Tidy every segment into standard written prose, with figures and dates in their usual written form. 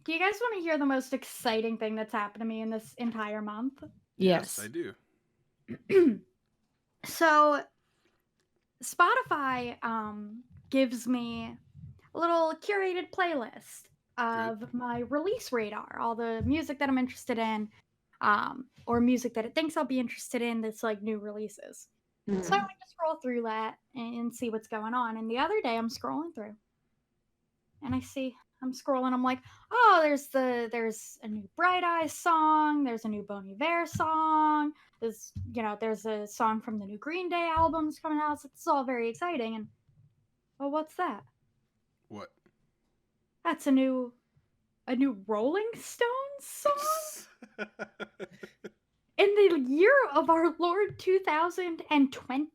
Do you guys want to hear the most exciting thing that's happened to me in this entire month? Yes, I do. So, Spotify gives me a little curated playlist of my release radar, all the music that I'm interested in, or music that it thinks I'll be interested in that's like new releases. So I like to scroll through that and see what's going on. And the other day I'm scrolling through and I'm scrolling, I'm like, oh, there's a new Bright Eyes song, there's a new Bon Iver song, there's a song from the new Green Day albums coming out. So it's all very exciting. And well, what's that? What? That's a new Rolling Stones song? In the year of our Lord 2020?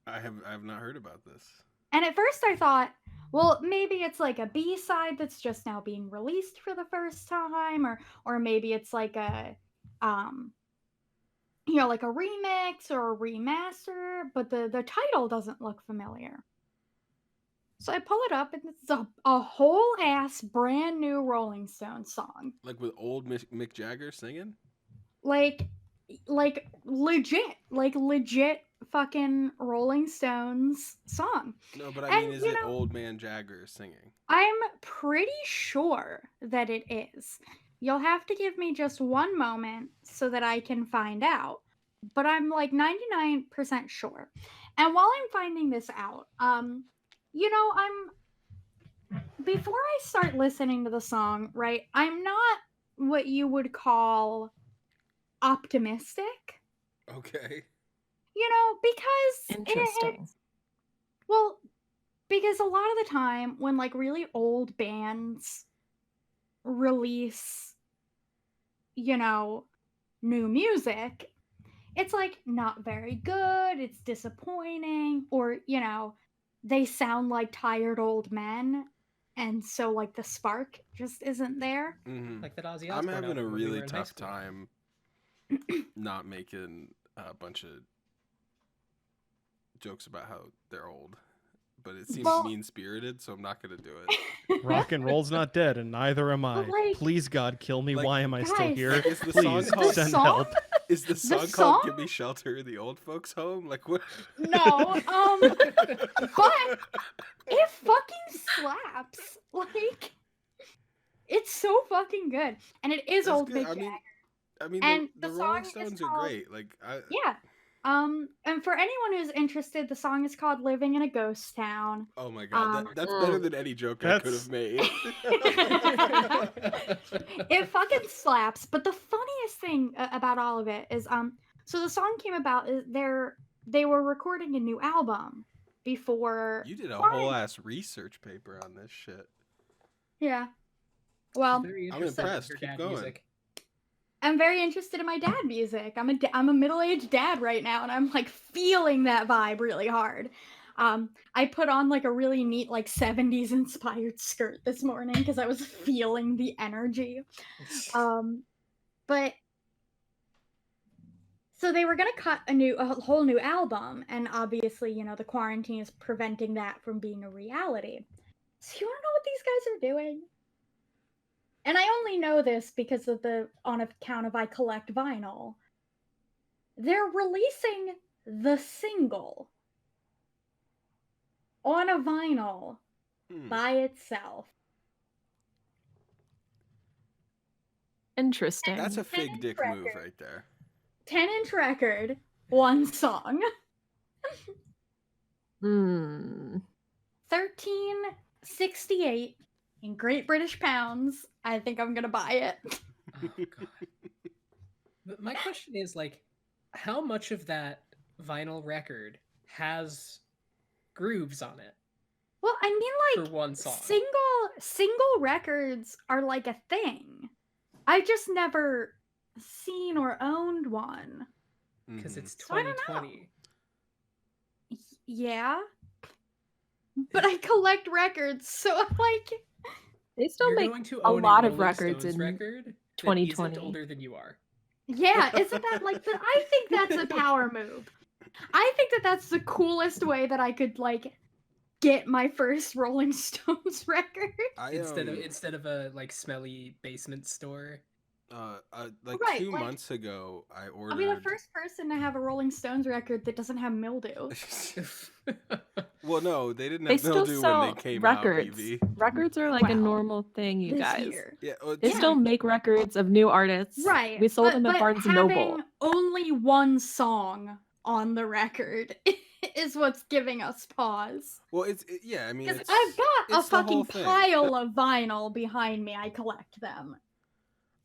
I have not heard about this. And at first I thought, well, maybe it's like a B-side that's just now being released for the first time, or maybe it's like a like a remix or a remaster, but the title doesn't look familiar. So I pull it up, and it's a whole ass brand new Rolling Stones song. Like with old Mick Jagger singing? Like legit fucking Rolling Stones song. No, but I mean, is it old man Jagger singing? I'm pretty sure that it is. You'll have to give me just one moment so that I can find out. But I'm like 99% sure. And while I'm finding this out, before I start listening to the song, right, I'm not what you would call optimistic. Okay. Because interesting. Because a lot of the time when like really old bands release, new music, it's like not very good, it's disappointing, or, they sound like tired old men, and so like the spark just isn't there. Mm-hmm. Like that Ozzy Osbourne. I'm having a really tough time not making a bunch of jokes about how they're old, but it seems mean-spirited, so I'm not gonna do it. Rock and roll's not dead, and neither am I. Like, please, God, kill me. Why am I guys, still here? Is the Please song called, send help. Is the song called "Give Me Shelter in the Old Folks Home"? Like what? No, but it fucking slaps. Like, it's so fucking good, and it is old Mick Jagger. I mean, and the Rolling Stones are great. Like, yeah. And for anyone who's interested, the song is called "Living in a Ghost Town." Oh my god, that's better than any joke I could have made. It fucking slaps. But the funniest thing about all of it is, so the song came about. They were recording a new album before. You did a whole ass research paper on this shit. Yeah. Well, I'm impressed. Keep going. Music. I'm very interested in my dad music. I'm a middle-aged dad right now, and I'm like feeling that vibe really hard. I put on like a really neat like 70s inspired skirt this morning because I was feeling the energy. But so they were gonna cut a whole new album, and obviously, the quarantine is preventing that from being a reality. So you wanna know what these guys are doing? And I only know this because on account of I collect vinyl. They're releasing the single on a vinyl by itself. Interesting. That's a fig dick move right there. 10-inch record, one song. 13.68 in Great British pounds. I think I'm gonna buy it. Oh, God. But my question is, like, how much of that vinyl record has grooves on it? Well, I mean, like, for one song. Single records are like a thing. I just never seen or owned one. Because it's 2020. Yeah. But I collect records, so I'm like... They still make a lot of records in record 2020. That isn't older than you are. Yeah, isn't that like I think that's a power move. I think that's the coolest way that I could like get my first Rolling Stones record. Instead of a like smelly basement store. Like Right, 2 like, months ago, I ordered. I'll be the first person to have a Rolling Stones record that doesn't have mildew. Well, no, they didn't They have still mildew when sell they came records. out, Evey. Records are like a Well, normal thing, you this guys. year. Yeah, They still make records of new artists. Right. We sold them at Barnes and Noble. Having only one song on the record is what's giving us pause. Well, yeah, I mean, Because I've got a it's the whole fucking thing. pile of vinyl behind me. I collect them.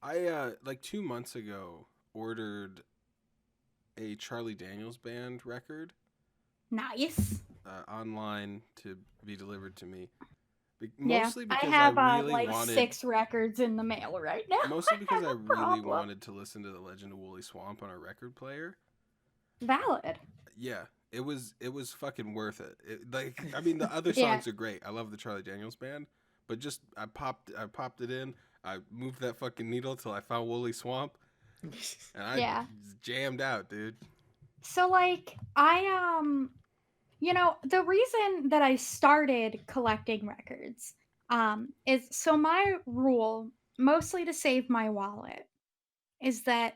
I like 2 months ago ordered a Charlie Daniels Band record. Nice. Online to be delivered to me. Mostly because I have really like wanted, 6 records in the mail right now. Mostly because I really problem. wanted to listen to The Legend of Woolly Swamp on a record player. Valid. Yeah, it was fucking worth it. Like, I mean, the other songs are great. I love the Charlie Daniels Band, but just I popped it in. I moved that fucking needle till I found Woolly Swamp, and I jammed out, dude. So like the reason that I started collecting records is so my rule, mostly to save my wallet, is that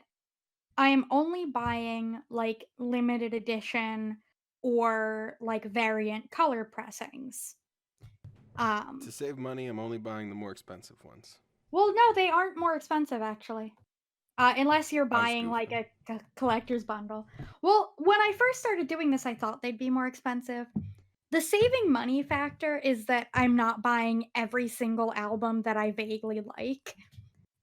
I am only buying like limited edition or like variant color pressings. To save money, I'm only buying the more expensive ones. Well, no, they aren't more expensive actually. Unless you're buying like a collector's bundle. Well, when I first started doing this, I thought they'd be more expensive. The saving money factor is that I'm not buying every single album that I vaguely like,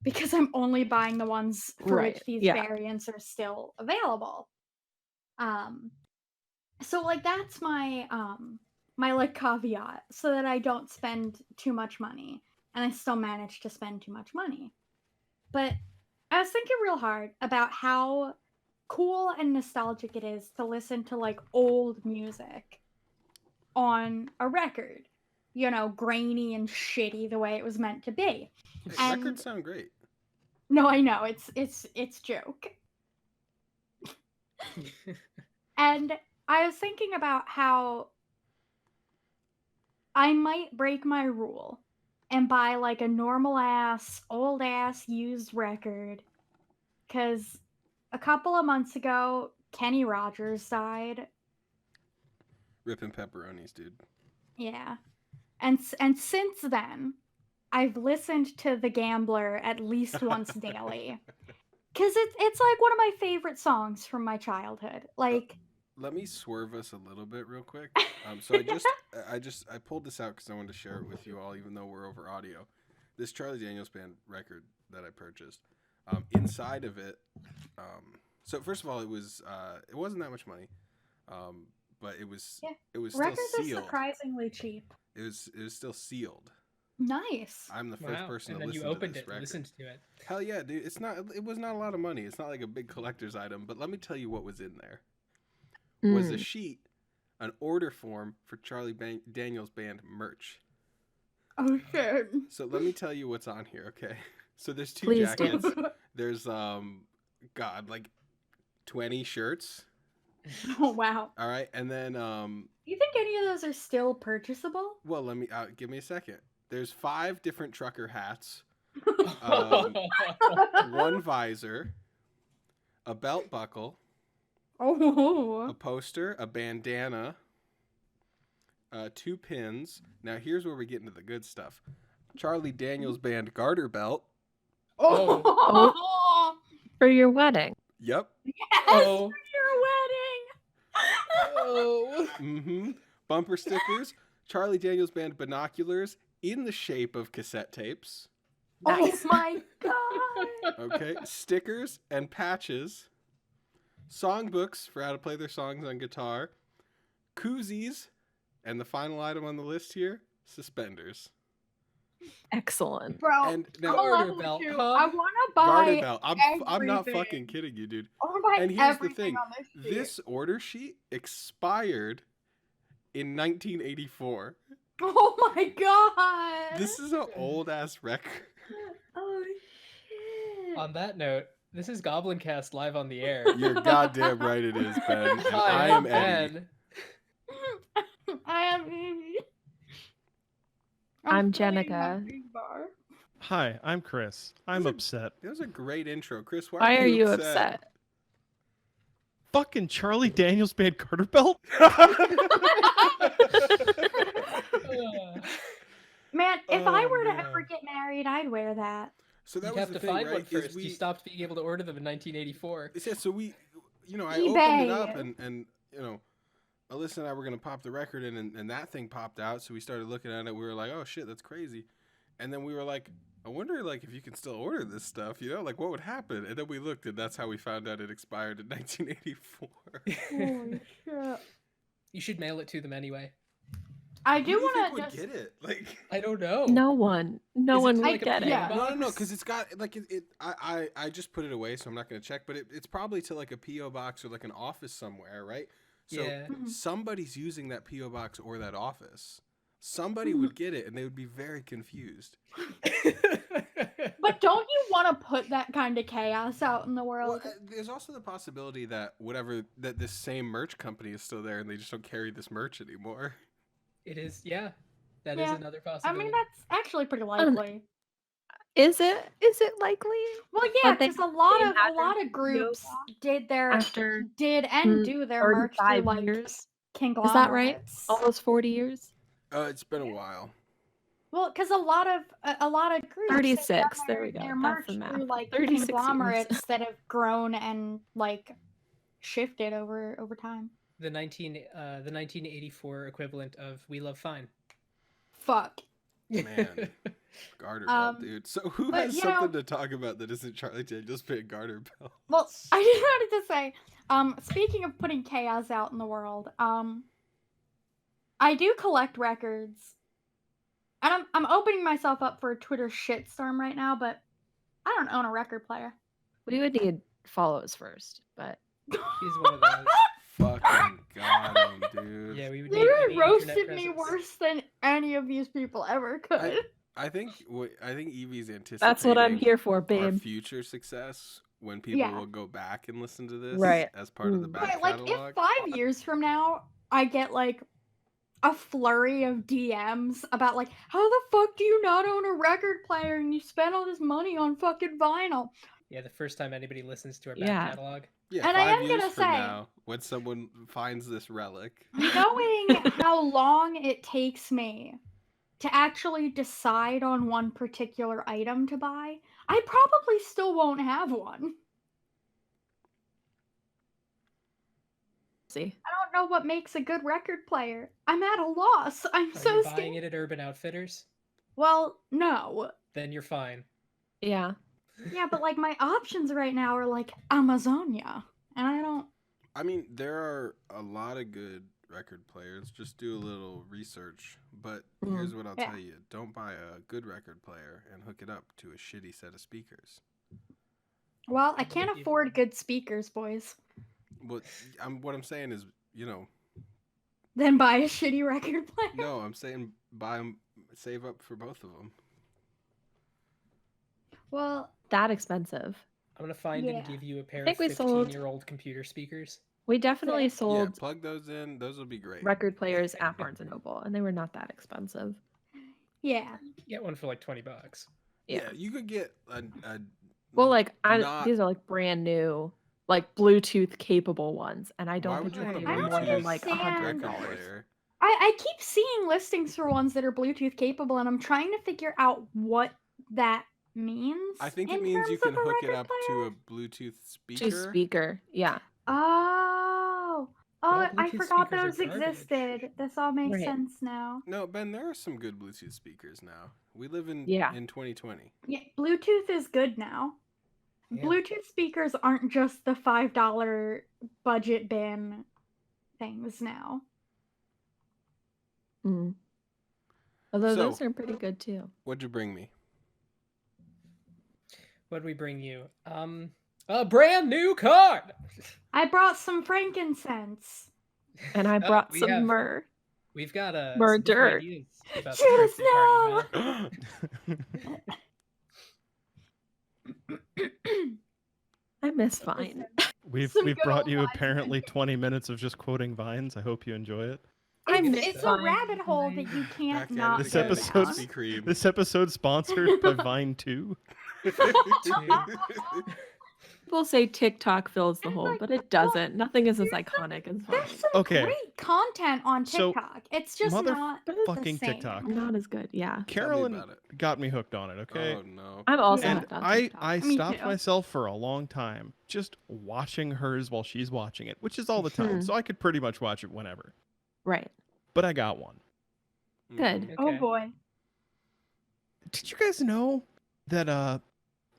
because I'm only buying the ones for which these variants are still available. So like that's my my like caveat, so that I don't spend too much money, and I still manage to spend too much money. But I was thinking real hard about how cool and nostalgic it is to listen to like old music on a record. You know, grainy and shitty the way it was meant to be. Hey, records sound great. No, I know, it's joke. And I was thinking about how I might break my rule and buy like a normal ass, old ass used record. Because a couple of months ago, Kenny Rogers died. Ripping pepperonis, dude. Yeah. And since then, I've listened to The Gambler at least once daily. Because it's like one of my favorite songs from my childhood. Like, let me swerve us a little bit real quick. So I pulled this out because I wanted to share it with you all, even though we're over audio. This Charlie Daniels Band record that I purchased. Inside of it, so first of all, it wasn't that much money, but it was still records sealed. Are surprisingly cheap. It was still sealed. Nice. I'm the first person to listen to this record. And then you opened it, listened to it. Hell yeah, dude! It was not a lot of money. It's not like a big collector's item, but let me tell you what was in there. Was a sheet, an order form for Charlie Daniels Band merch. Oh shit! So let me tell you what's on here, okay? So there's 2 Please jackets. There's like 20 shirts. Oh wow! All right, and then you think any of those are still purchasable? Well, let me give me a second. There's 5 different trucker hats, 1 visor, a belt buckle, a poster, a bandana, 2 pins. Now here's where we get into the good stuff. Charlie Daniels Band garter belt. Oh. For your wedding. Yep. Yes, for your wedding. Oh. Mm-hmm. Bumper stickers. Charlie Daniels Band binoculars in the shape of cassette tapes. Nice. Oh my god. Okay. Stickers and patches. Songbooks for how to play their songs on guitar. Koozies. And the final item on the list here, suspenders. Excellent. Bro, and now, garter belt. I want to buy garter belt. I'm not fucking kidding you, dude. I want to buy and here's the everything thing. on This order sheet expired in 1984. Oh my god. This is an old ass record. Oh shit. On that note, this is Goblincast live on the air. You're goddamn right it is, Ben. And Hi, I am Ben. Eddy. I am Evey. I'm filling my Jennica. big bar. Hi, I'm Chris. I'm upset. That was a great intro, Chris. Why are you upset? Fucking Charlie Daniels Band Carter Belt? Man, if I Oh, were to man. ever get married, I'd wear that. So that You'd was have the to thing, find right? one Is first. we, You stopped being able to order them in 1984. yeah, so we, I opened it up eBay. and Alyssa and I were gonna pop the record in, and that thing popped out. So we started looking at it. We were like, oh shit, that's crazy. And then we were like, I wonder like if you can still order this stuff, like what would happen? And then we looked, and that's how we found out it expired in 1984. Holy shit. You should mail it to them anyway. I Who do do you think want would to get it? Like, I don't know. No one. No Is it one to, would like, a get PO it. Yeah. box? no, because it's got like it. I just put it away, so I'm not gonna check. But it's probably to like a PO box or like an office somewhere, right? So Yeah. somebody's using that PO box or that office. Somebody would get it, and they would be very confused. But don't you want to put that kind of chaos out in the Well, world? there's also the possibility that that this same merch company is still there, and they just don't carry this merch anymore. It is, yeah. That is Yeah. another I possibility. mean, that's actually pretty likely. Is it likely? Well, yeah, But they- because a lot they of imagine groups PO did after and do their merch through 35 like years? conglomerates. Is that right? Almost 40 years? It's been a while. Well, because a lot of groups have 36, done there we go, their that's merch the math. through like 36 years. conglomerates that have grown and like shifted over time. The 1984 equivalent of We Love Fine. Fuck. Man. Garter Belt, dude. So who but, has you something know- to talk about that isn't Charlie Daniels Band Garter Belt? Well, I just wanted to say, speaking of putting chaos out in the world, I do collect records, and I'm opening myself up for a Twitter shitstorm right now, but I don't own a record player. We would need follows first, but He's one of those. Fucking got him, dude. Yeah, we would need You any internet roasted me presence. worse than any of these people ever could. I think Evey's anticipating that's what I'm here for, our babe. future success when people Yeah. will go back and listen to this Right. as part of the back Right, like catalog. if 5 years from now I get like a flurry of DMs about like, how the fuck do you not own a record player and you spent all this money on fucking vinyl? Yeah, the first time anybody listens to our back Yeah. catalog. Yeah, And I 5 am years gonna from say- now, when someone finds this relic. Knowing how long it takes me to actually decide on one particular item to buy, I probably still won't have one. See. I don't know what makes a good record player. I'm at a loss. I'm Are so you scared. buying it at Urban Outfitters? Well, no. Then you're fine. Yeah. Yeah, but like my options right now are like Amazonia, and I don't. I mean, there are a lot of good record players. Just do a little research. But here's what I'll Yeah. tell you. Don't buy a good record player and hook it up to a shitty set of speakers. Well, I can't afford good speakers, boys. What I'm saying is, Then buy a shitty record player. no, I'm saying buy them, save up for both of them. Well, That expensive. I'm gonna find and Yeah. give you a pair think of we sold- 15-year-old computer speakers. We definitely Yeah. sold Yeah, plug those in. Those will be great. record players at Barnes & Noble, and they were not that expensive. yeah. Get one for like $20. Yeah. You could get a Well, like Not- these are like brand new, like Bluetooth capable ones, and I Why don't would think you they're want a even I more don't than like understand. record $100. player. I keep seeing listings for ones that are Bluetooth capable, and I'm trying to figure out what that means. I think it in means you terms can of a hook it record up player. to a Bluetooth speaker. To speaker, yeah. Oh, Well, I Bluetooth forgot speakers those are garbage. existed. This all makes Right. sense now. No, Ben, there are some good Bluetooth speakers now. We live in Yeah. in 2020. Yeah, Bluetooth is good now. Yeah. Bluetooth speakers aren't just the $5 budget bin things now. Mm. Although So- those are pretty good too. What'd you bring me? What'd we bring you? A brand new card. I brought some frankincense. And I brought we some have- myrrh. We've got More some different dirt. ideas about Shoot the us birthday party, man. I miss Vine. We've Some we've good brought old you Vine apparently 20 minutes of just quoting vines. I hope you enjoy it. I It's, miss it's a Vine. rabbit hole that you can't Back at not it This go again, episode's- down. Krispy Kreme. This episode sponsored by Vine 2. People say TikTok fills the And, hole, like, but it well, doesn't. Nothing is as there's iconic as There's Vine. some Okay. great content on So, TikTok. It's just not the Fucking same. TikTok. Not as good, yeah. Carolyn about it. got me hooked on it, okay? Oh no. I'm also Yeah. And hooked on I TikTok. Me stopped too. myself for a long time just watching hers while she's watching it, which is all the time. Mhm. So I could pretty much watch it whenever. Right. But I got one. Good. Mhm. Oh Okay. boy. Did you guys know that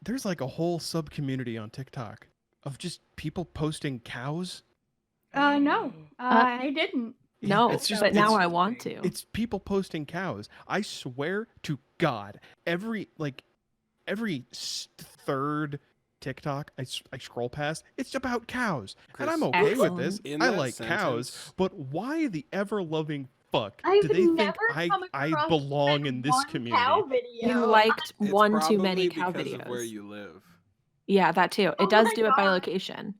there's like a whole sub community on TikTok of just people posting cows? No, I didn't. No, it's just but now it's, I want to. it's people posting cows. I swear to God, every third TikTok I scroll past, it's about cows, and I'm Chris, okay with this. in I that like cows, sentence- but why the ever loving fuck I've do they think never come I across belong in this one community? cow video. You liked It's one too many probably cow because of where videos. you live. Yeah, that too. Oh It does my do it by God. location.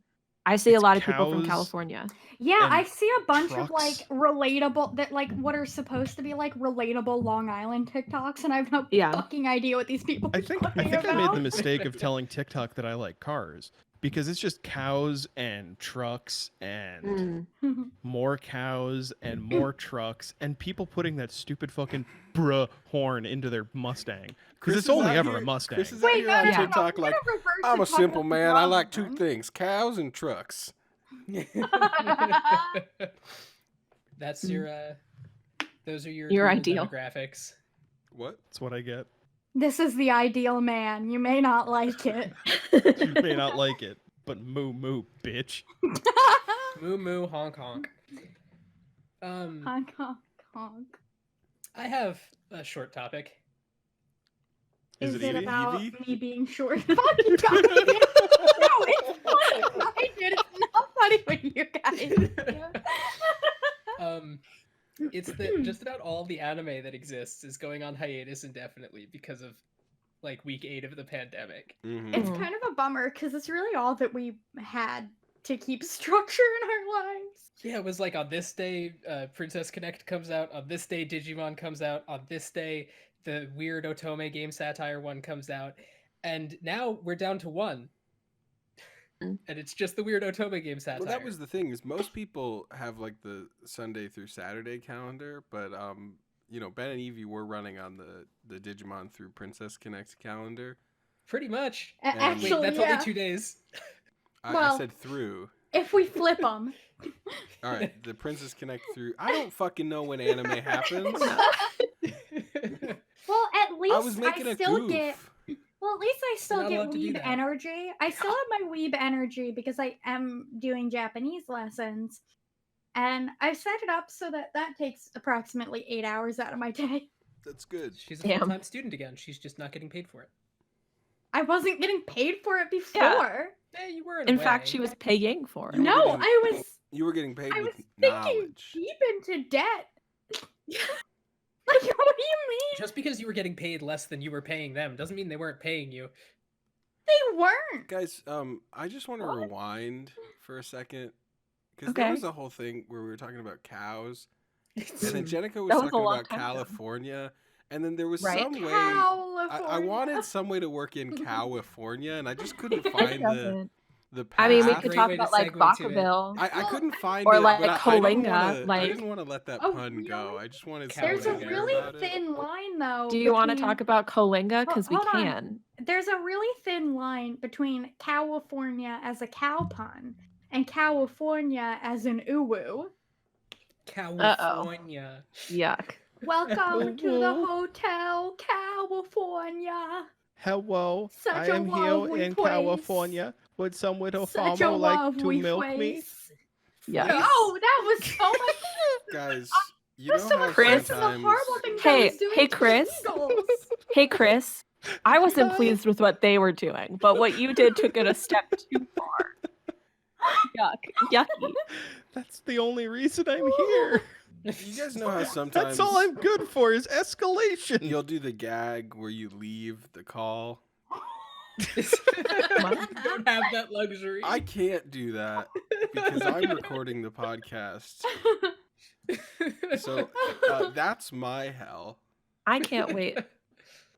I see a It's lot of people from cows. California. Yeah, and I see a bunch of like trucks. relatable that like what are supposed to be like relatable Long Island TikToks, and I have no Yeah. fucking idea what these people are I think talking I made the about. mistake of telling TikTok that I like cars because it's just cows and trucks and Mm. more cows and more trucks and people putting that stupid fucking bruh horn into their Mustang because Chris it's is only out ever here- a Mustang. Chris is Wait, out here no, on no, Yeah. no, TikTok we're like, gonna reverse I'm the a simple talk man. about I like two Robin. things: cows and trucks. That's Mm. your those are your Your Google ideal. demographics. What? That's what I get. This is the ideal man. You may not like it. You may not like it, but moo moo, bitch. Moo moo honk honk. Honk, honk, honk. I have a short topic. Is Is it it Evey? about Evey? me being short? Fucking God. No, it's funny when I did. It's not funny when you guys do. It's that just about all the anime that exists is going on hiatus indefinitely because of like week 8 of the pandemic. Mhm. It's Mhm. kind of a bummer because it's really all that we had to keep structure in our lives. Yeah, it was like on this day, Princess Connect comes out. On this day, Digimon comes out. On this day, the weird Otome game satire one comes out. And now we're down to one. Mm. And it's just the weird Otome game satire. Well, that was the thing is most people have like the Sunday through Saturday calendar, but you know, Ben and Evie were running on the Digimon through Princess Connect calendar. pretty much. And- Actually, Wait, that's yeah. only 2 days. I Well- said through. If we flip them. All right, the Princess Connect through. I don't fucking know when anime happens. Well, at least I was making a still goof. get. Well, at least I still not get allowed to do weeb that. energy. I still have my weeb energy because I am doing Japanese lessons, and I've set it up so that that takes approximately 8 hours out of my day. That's good. She's a Damn. full-time student again. She's just not getting paid for it. I wasn't getting paid for it before. Yeah. Yeah, you were In fact, she was paying for it. You were No, getting- I was You were getting paid I with was thinking knowledge. deep into debt. Like, what do you mean? Just because you were getting paid less than you were paying them doesn't mean they weren't paying you. They weren't. Guys, I just want to What? rewind for a second because there Okay. was a whole thing where we were talking about cows, and It's- then Jennica was That was a talking long about time ago. California, and then there was Right. some way. California. I wanted some way to work in California, and I just couldn't It find doesn't. the path. I mean, we Path. could Great talk way to about like segue to it. Vacaville. I Well, couldn't find or it, like but I didn't Kalinga, wanna, I like- didn't want to let that Oh, pun really? go. I just wanted There's There's a someone to hear really about it. thin line, though. Do you want to between- talk about Kalinga? Because we Hold on. can. There's a really thin line between California as a cow pun and California as an uwu. California. Yuck. Welcome to the Hotel California. Hello, Such I a am lovely here in place. California. Would some widow Such farmer a like to lovely milk me? place. Yuck. Oh, that was so much. Guys, you That's know so how much Chris- worse than the sometimes horrible things Hey- I was doing hey, to Chris. Eagles. Hey, Chris. I wasn't pleased with what they were doing, but what you did took it a step too far. Yuck. Yucky. That's the only reason I'm here. you guys know how sometimes That's all I'm good for is escalation. you'll do the gag where you leave the call. You don't have that luxury. I can't do that because I'm recording the podcast. So that's my hell. I can't wait.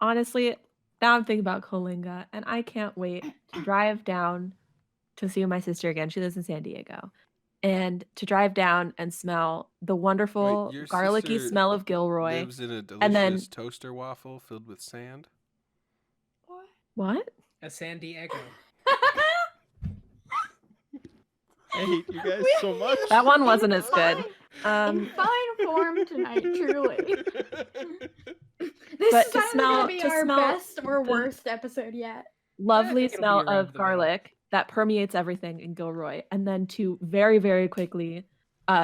Honestly, now I'm thinking about Coalinga, and I can't wait to drive down to see my sister again. She lives in San Diego. And to drive down and smell the wonderful your garlicky sister smell of Gilroy. Lives in a And then- delicious toaster waffle filled with sand. What? A San Diego. I hate you guys so much. That one wasn't as good. In fine form tonight, truly. This But is to either smell- gonna be to our smell best or the- worst episode yet. Lovely think it'll be smell around of the middle. garlic that permeates everything in Gilroy. And then to very, very quickly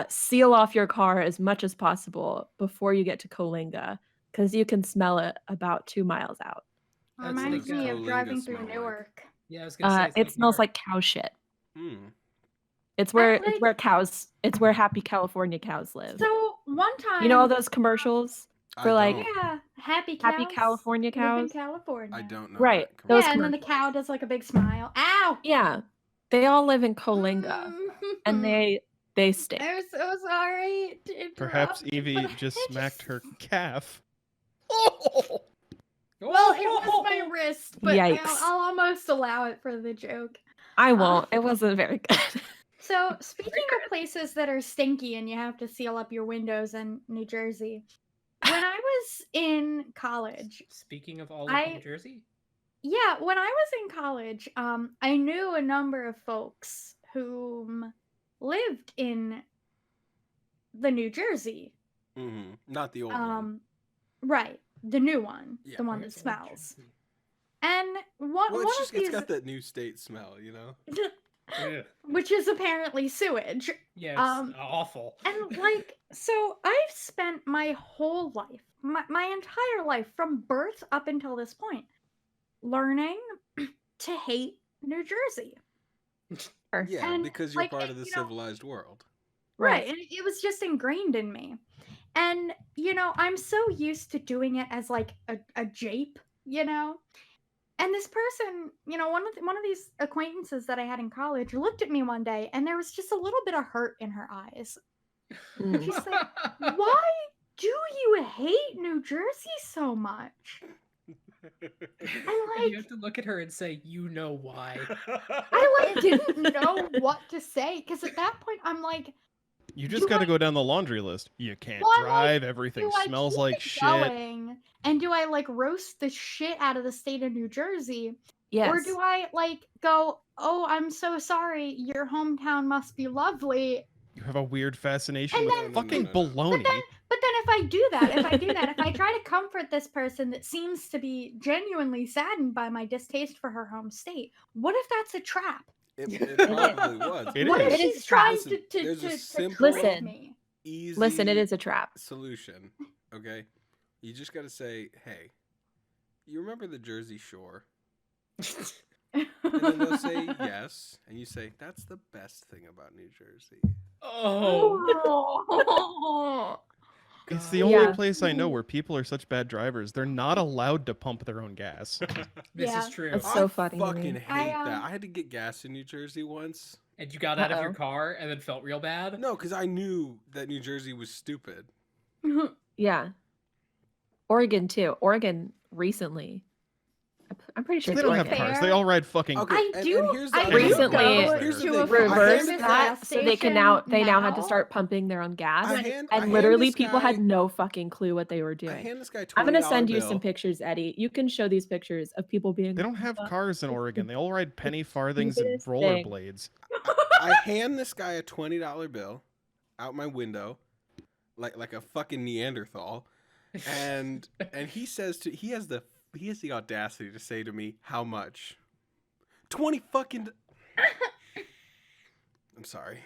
seal off your car as much as possible before you get to Coalinga, because you can smell it about 2 miles out. That's Reminds like, me Coalinga of driving smell through like? Newark. Yeah, I was gonna say It it's smells Newark. like cow shit. Hmm. It's where like- it's where happy California cows live. So one time, You know all those commercials I for like don't. yeah, happy cows. happy California live in cows? California. I don't know. Right, that those Yeah, commercial. and then the cow does like a big smile. Ow! Yeah. They all live in Coalinga. And they stink. I'm so sorry. to Perhaps interrupt, Evie but I just smacked her just- calf. Well, it was my wrist, but Yikes. I'll almost allow it for the joke. I won't. It wasn't very good. So, speaking of places that are stinky and you have to seal up your windows in New Jersey, when I was in college, Speaking of all of I- New Jersey, yeah, when I was in college, I knew a number of folks who lived in the New Jersey. Mhm. Not the old one. Right, the new one, Yeah. the one that where's New smells. Jersey? And Well, one it's of just these, it's got that new state smell, you know. Ugh. which is apparently sewage. Yeah, it's awful. And like, so I've spent my whole life, my entire life from birth up until this point, learning to hate New Jersey. Yeah, And, because you're like, part of the you know- civilized world. Right. And it was just ingrained in me. And, I'm so used to doing it as like a jape, And this person, one of these acquaintances that I had in college looked at me one day and there was just a little bit of hurt in her eyes. Mm. She's like, why do you hate New Jersey so much? And And you like, have to look at her and say, "You know why?" I didn't know what to say because at that point I'm like, You just Do got to I- go down the laundry list. You can't Well, I'm like, drive. Everything do I smells keep like it shit. going? And do I like roast the shit out of the state of New Jersey? Yes. Or do I like go, oh, I'm so sorry, your hometown must be lovely. You have a weird fascination And with then- fucking No. baloney. But then if I do that, if I try to comfort this person that seems to be genuinely saddened by my distaste for her home state, what if that's a trap? It probably was. It What if is. It is she's a trap. trying Listen, to there's a trick simple- Listen. me? Easy Listen, it is a trap. solution. Okay, you just got to say, "Hey, you remember the Jersey Shore?" And then they'll say yes, and you say, "That's the best thing about New Jersey." Oh, It's God. the only Yeah. place I know where people are such bad drivers. They're not allowed to pump their own gas. This Yeah. is true. That's so I funny to me. fucking hate I, that. I had to get gas in New Jersey once. And you got out of your Uh-oh. car and then felt real bad. No, because I knew that New Jersey was stupid. Yeah. Oregon too. Oregon recently. I'm pretty sure They it's don't have Oregon. cars. Fair. They all ride fucking. Okay, I and do. here's the I other do thing. Recently, go Here's the to thing. a I Reverse handed- that so they can now have to now. start pumping their own gas. I hand- and I hand literally this people had guy- no fucking clue what they were I doing. hand this guy $20 I'm gonna send you bill. some pictures, Eddie. You can show these pictures of people being. They don't have cars in Oregon. They all ride penny farthings and stupidest thing. rollerblades. I hand this guy a $20 bill out my window, like a fucking Neanderthal, and he says he has the audacity to say to me, "How much?" 20 fucking. I'm sorry.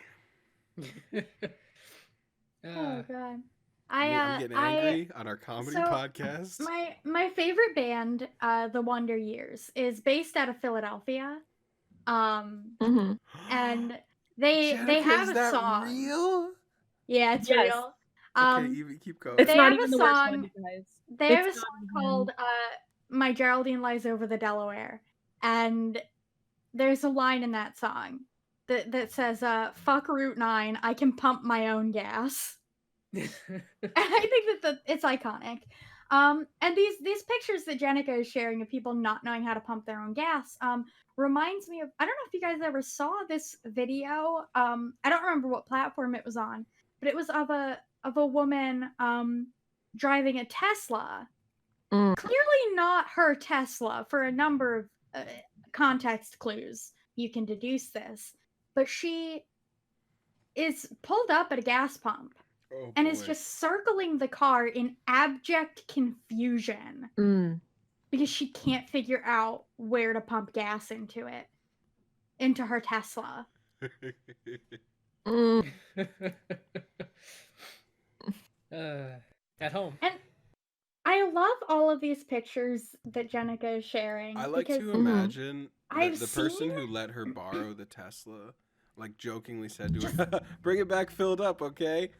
Oh god. I'm getting angry on our comedy so, podcast. My favorite band, The Wonder Years, is based out of Philadelphia. Mhm. And they Jenica, have is a that song. real? Yeah, it's Yes. real. Okay, Evie, keep going. It's They not have a even the worst song- one, you guys. They have a It's song not even- called My Geraldine Lies Over the Delaware. And there's a line in that song that says, fuck Route 9, I can pump my own gas. I think that it's iconic. And these pictures that Jennica is sharing of people not knowing how to pump their own gas reminds me of, I don't know if you guys ever saw this video. I don't remember what platform it was on, but it was of a woman driving a Tesla. Clearly not her Tesla for a number of context clues. You can deduce this, but she is pulled up at a gas pump. Oh, And is boy. just circling the car in abject confusion because she can't figure out where to pump gas into her Tesla. At home. And I love all of these pictures that Jennica is sharing. I like because to imagine I've the person seen- who let her borrow the Tesla, like jokingly said to her, "Bring it back filled up, okay?"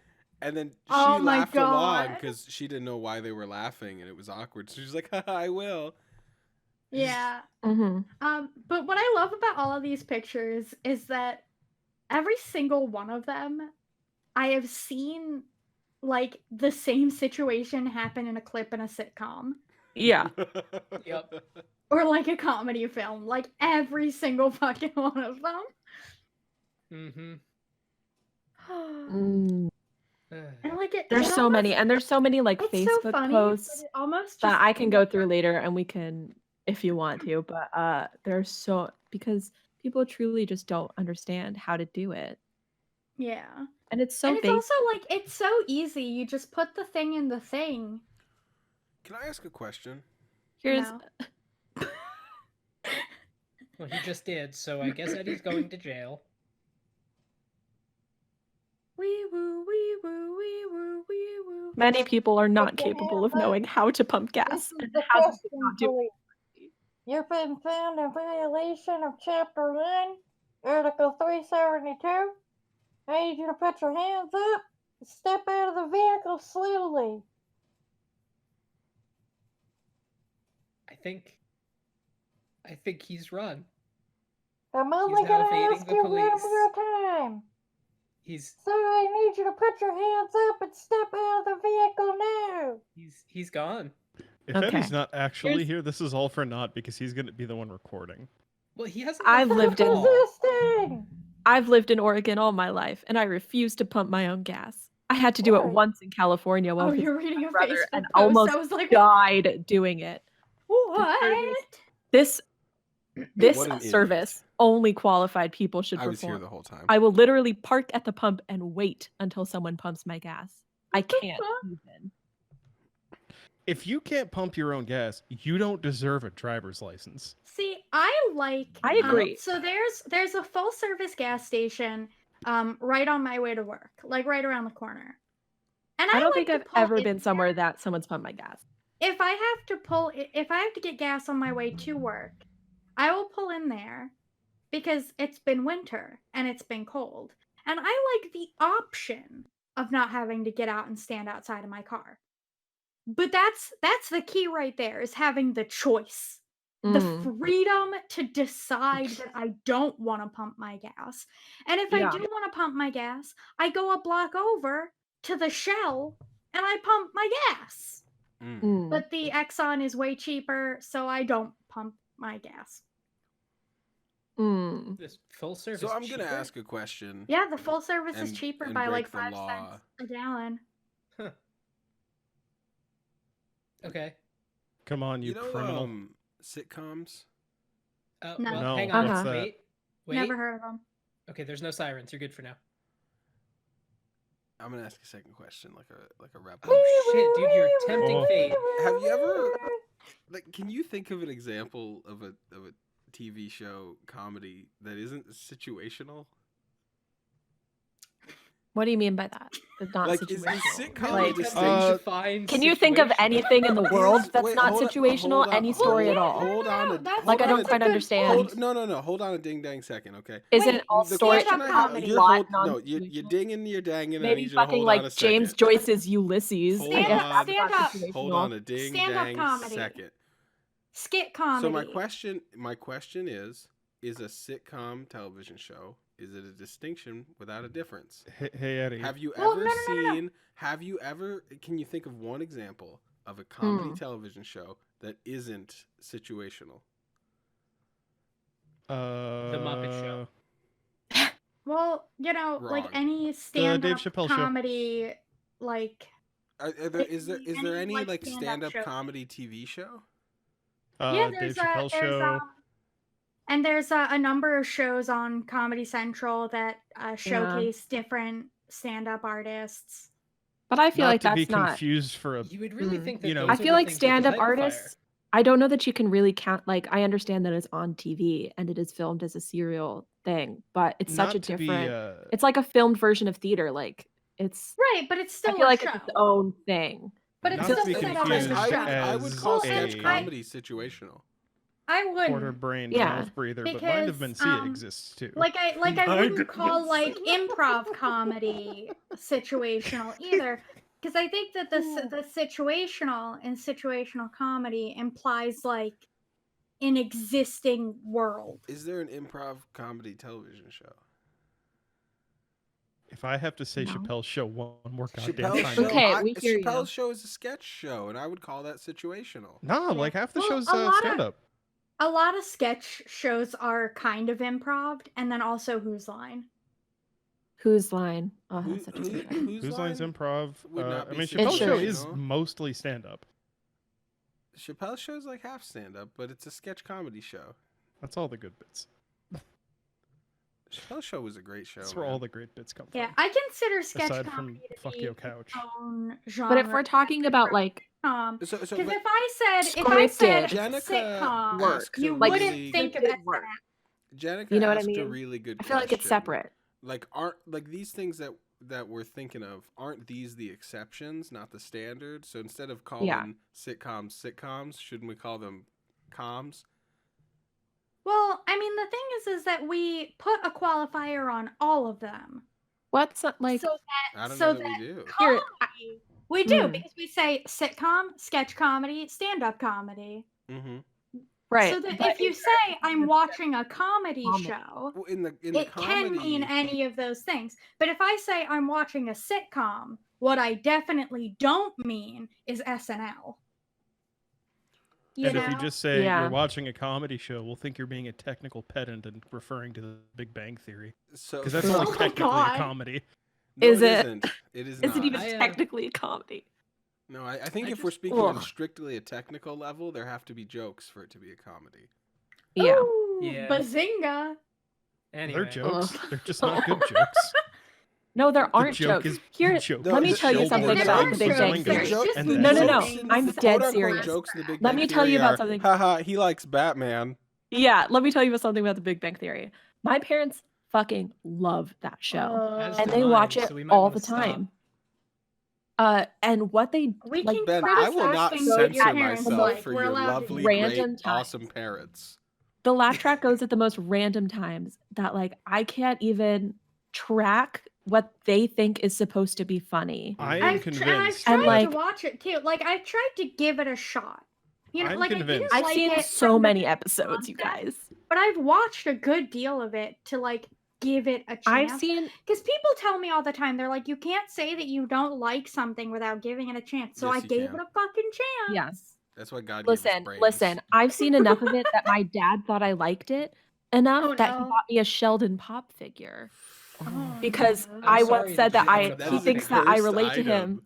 And then she Oh my laughed along God. because she didn't know why they were laughing and it was awkward. So she's like, "Haha, I will." Yeah. Mm-hmm. But what I love about all of these pictures is that every single one of them, I have seen like the same situation happen in a clip in a sitcom. Yeah. Yep. Or like a comedy film. Like every single fucking one of them. Mm-hmm. And like There's so many, and there's so many like it's Facebook so funny, posts but it almost that just I can go through later, and we can, if you want to. But there's so, because people truly just don't understand how to do it, Yeah. and it's so And it's basic. also like it's so easy. You just put the thing in the thing. Can I ask a question? Here's No. Well, he just did, so I guess Eddie's going to jail. Wee woo, wee woo, wee woo, wee woo. many people are not Put your capable hands of knowing up. how to pump gas This is and the how to question, not do it. police. You've been found in violation of Chapter 1, Article 372. I need you to put your hands up and step out of the vehicle slowly. I think he's run. I'm only now going to evading ask the you one police. more time. He's So I need you to put your hands up and step out of the vehicle now. he's gone. If Okay. Eddie's not actually Here's- here, this is all for naught because he's going to be the one recording. Well, he hasn't. I've left lived at in- all. Resisting. I've lived in Oregon all my life, and I refuse to pump my own gas. I had to do it Right. once in California while Oh, visiting you're reading my a brother, Facebook and post. almost I was like, died doing it. what? This What an service only qualified people should I was here perform. the whole time. I will literally park at the pump and wait until someone pumps my gas. I What the can't fuck? even. If you can't pump your own gas, you don't deserve a driver's license. See, I like. I agree. So there's a full service gas station, right on my way to work, like right around the corner. And I don't like think to I've pull ever in been there. somewhere that someone's pumped my gas. If I have to get gas on my way to work, I will pull in there because it's been winter and it's been cold. And I like the option of not having to get out and stand outside of my car. But that's the key right there, is having the choice. The freedom to decide that I don't want to pump my gas. And if I Yeah. do want to pump my gas, I go a block over to the Shell and I pump my gas. Mm. But the Exxon is way cheaper, so I don't pump my gas. Mm. This full service. So I'm gonna cheaper? ask a question. Yeah, the full service is And- cheaper and by break like the 5 law. cents a gallon. Okay. Come on, you, You know, criminal. sitcoms. No. Well, No, hang on. what's that? Wait. Never heard of them. Okay, there's no sirens. You're good for now. I'm gonna ask a second question, like a rebel. Oh shit, dude, you're tempting Oh. fate. Have you ever, like, can you think of an example of a TV show comedy that isn't situational? What do you mean by that? It's not Like, is situational. sitcom Like, distinct? can you think of anything in the world that's Wait, not hold on- situational? hold on- Any hold story on- at all? Hold on, No, that's- Like, I hold don't on a- quite understand. No. Hold on a ding dang second, okay? Isn't Wait, all The story question stand-up I have- comedy you're plot hold- no, you're non-situational? dinging, you're danging. I Maybe need you to fucking hold on a like James second. Joyce's Ulysses. Hold I guess on. that's not Stand-up. situational. Hold on a ding Stand-up dang comedy. second. Skit comedy. So my question is, is a sitcom television show? Is it a distinction without a difference? Hey Eddie. Have you Well, ever no. seen? Have you ever? Can you think of one example of a comedy television show that isn't situational? The Muppet Show. Well, you know, like Wrong. any stand-up Dave Chappelle show. comedy, like Is there any like stand-up stand-up show. comedy TV show? Yeah, Dave Chappelle show. And there's a number of shows on Comedy Central that showcase different stand-up artists. But I feel Not like to be that's not. confused for a. You would really think that You know, those I are feel the like things that stand-up light the fire. artists. I don't know that you can really count. Like, I understand that it's on TV and it is filmed as a serial thing, but it's such a not to different. Be, It's like a filmed version of theater. Like, it's. Right, but it's I still feel a like show. it's its own thing. But it's not to still be set up as confused a show. I would as call Well, sketch and comedy situational. I wouldn't. quarter-brained Yeah. mouth breather, but Mind of Because, Mencia exists too. Like I Mind wouldn't of call Mencia. like improv comedy situational either, because I think that the situational in situational comedy implies like an existing world. Is there an improv comedy television show? If I have to say No. Chappelle's show one more goddamn Chappelle's time. show, Okay, we hear you. Chappelle's show is a sketch show, and I would call that situational. No, Yeah. like half the Well, show's a lot of- stand up. A lot of sketch shows are kind of improv, and then also Whose Line. Whose line? Oh, that's such a good one. Whose Line's improv? would not I be mean, Chappelle's show is situational. mostly stand up. Chappelle's show's like half stand-up, but it's a sketch comedy show. That's all the good bits. Chappelle's show was a great show. That's where man. all the great bits come Yeah, from. I consider sketch Aside from comedy to Fuck be Yo Couch. its own genre. But if we're talking about like, So, because but if I said Scripted sitcom, work, asked you a like wouldn't think of scripted it as work. that. Jennica You know what I asked a mean? really good I feel like it's question. separate. Like, aren't like these things that we're thinking of? Aren't these the exceptions, not the standard? So instead of calling sitcoms, shouldn't we call them coms? Well, I mean, the thing is that we put a qualifier on all of them. What's like? So I don't so know that that we do. Here, comedy, we do Hmm. because we say sitcom, sketch comedy, stand-up comedy. Mm-hmm. right. So that but if you say I'm watching a comedy show, Well, in the it can comedy, mean any of those things. But if I say I'm watching a sitcom, what I definitely don't mean is SNL. And if you just say Yeah. you're watching a comedy show, we'll think you're being a technical pedant and referring to the Big Bang Theory. so Because that's Oh only my technically God. a comedy. no, Is it it? isn't. It is Is not. it even I, technically a comedy? No, I think I if we're just- speaking on Ugh. strictly a technical level, there have to be jokes for it to be a comedy. Yeah. Ooh, Yeah. bazinga. Anyway. They're jokes. Ugh. They're just not good jokes. No, there aren't joke jokes. is Here, joke. let me The tell you joke something is about jokes. the Big Bang They're Theory. just And no, then No, no, jokes no. in I'm the dead quote-unquote serious. Jokes in the Big Let Bang me tell you Theory about are, something- Haha, he likes Batman. Yeah, let me tell you about something about the Big Bang Theory. My parents fucking love that show, As and do they mine, watch it so we might all wanna the stop. time. And what they We like, can Ben, criticize I will not things that your censor parents myself like. for We're your allowed lovely, to. Random great, times. awesome parents. the laugh track goes at the most random times that like I can't even track what they think is supposed to be funny. I am I've convinced. tried And, like- to watch it too. Like I've tried to give it a shot. You know, I'm like I convinced. didn't I've like seen it so from the many episodes, you concept, guys. but I've watched a good deal of it to like give it a chance. I've seen Because people tell me all the time, they're like, you can't say that you don't like something without giving it a chance. So Yes, I you gave can. it a fucking chance. Yeah. That's why God gave us listen, brains. listen. I've seen enough of it that my dad thought I liked it enough Oh, that he no. bought me a Sheldon Pop figure Oh, because no. I I'm sorry once said that that you own a That he is a thinks that I cursed relate to item. him.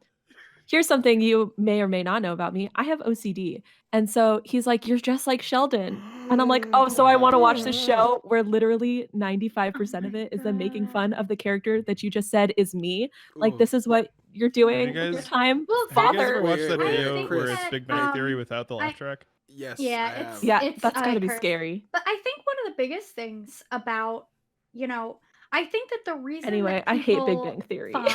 Here's something you may or may not know about me. I have OCD. And so he's like, you're just like Sheldon. And I'm like, oh, so I want to watch this show where literally 95% of it is them making fun of the character that you just said is me. Like, Ooh. this is what you're doing with your guys- time. Well, Have you guys Father. ever watched that Wait, wait, video wait, where Chris. it's Big Bang Theory Um, without the laugh track? Yes, Yeah, I it's have. Yeah, it's that's gotta be cursed. scary. But I think one of the biggest things about, you know, I think that the reason Anyway, that I hate Big people Bang Theory. find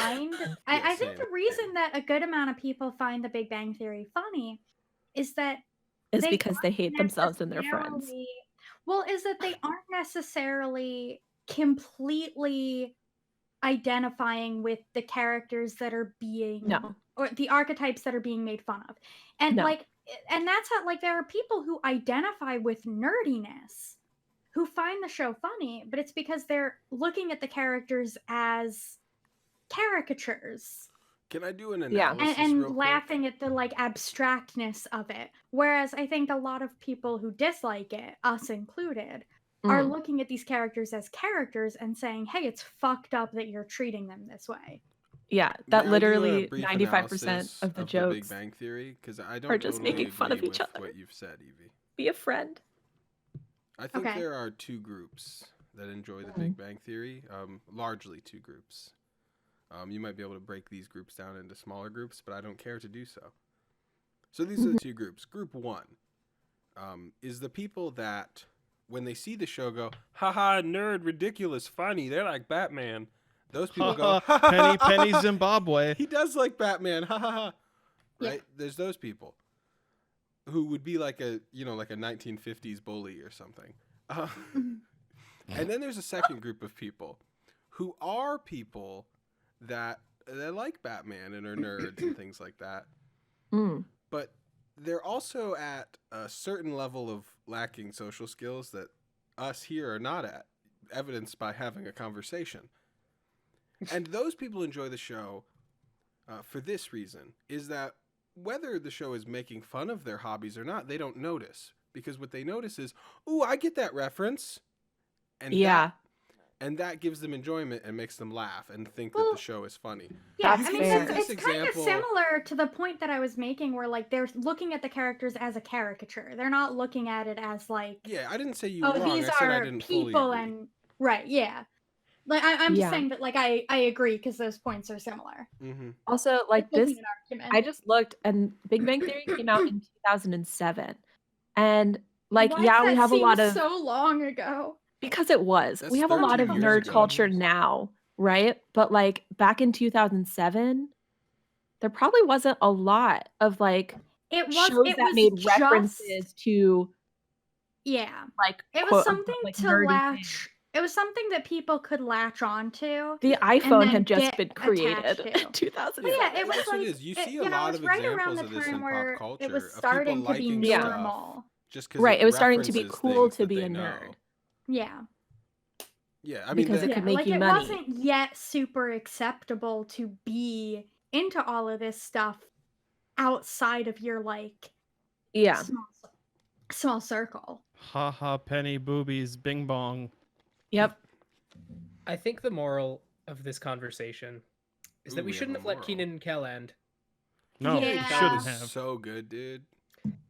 I Yeah, think the same. reason that a good amount of people find the Big Bang Theory funny is that Is they because they aren't hate themselves and their friends. necessarily- Well, is that they aren't necessarily completely identifying with the characters that are being No. or the archetypes that are being made fun of. And No. like and that's how like there are people who identify with nerdiness who find the show funny, but it's because they're looking at the characters as caricatures. Can I do an Yeah. analysis And real quick? laughing at the like abstractness of it. Whereas I think a lot of people who dislike it, us included, are Mm. looking at these characters as characters and saying, hey, it's fucked up that you're treating them this way. Yeah, May that I do a literally brief 95% analysis of the Big jokes Bang Theory? Because I are don't just totally making fun of agree each with other. what you've said, Evie. Be a friend. I think Okay. there are two groups that enjoy the Mm. Big Bang Theory. Largely two groups. You might be able to break these groups down into smaller groups, but I don't care to do so. So these are the two groups. Group one is the people that, when they see the show, go, haha, nerd, ridiculous, funny. They're like Batman. Those people go, ha ha Penny ha, Penny ha, ha. Zimbabwe. He does like Batman, ha ha ha. Yeah. Right? There's those people who would be like a 1950s bully or something. And then there's a second group of people who are people that like Batman and are nerds and things like that. Mm. But they're also at a certain level of lacking social skills that us here are not at, evidenced by having a conversation. And those people enjoy the show for this reason, is that whether the show is making fun of their hobbies or not, they don't notice. Because what they notice is, ooh, I get that reference. And Yeah. that gives them enjoyment and makes them laugh and think that Well, the show is funny. Yeah, That's I mean, fair. it's This kind of example- similar to the point that I was making where, like, they're looking at the characters as a caricature. They're not looking at it as, like, Yeah, I didn't say you oh, were wrong. these I said I are didn't people fully agree. and... Right, yeah. Like, I'm just Yeah. saying that, like, I agree because those points are similar. Mm-hmm. Also, like It wasn't this, an argument. I just looked, and Big Bang Theory came out in 2007, and like, Why yeah, does we that have a seem lot of so long ago? because it was. That's We have a lot 13 of years nerd ago. culture now, right? But like back in 2007, there probably wasn't a lot of like It was shows that made just references to yeah. like It was quote, something unquote, like, to nerdy latch. things. It was something that people could latch onto. The iPhone then had just get been attached created to. in 2007. Well, yeah, it was that's what like it is. You it- see you a know, lot it of was right around examples the of this time in where pop culture it was of people starting to be liking Yeah. stuff normal. just because Right, it was starting to be references cool things to that be they a know. nerd. Yeah. Yeah, I mean, Because it Yeah, could make like you it money. wasn't yet super acceptable to be into all of this stuff outside of your like Yeah. small circle. Ha ha, penny boobies, bing bong. Yep. I think the moral of this conversation is Ooh, that we we have shouldn't a have let moral. Keenan and Kel end. No, Yeah. you Kel shouldn't is have. so good, dude.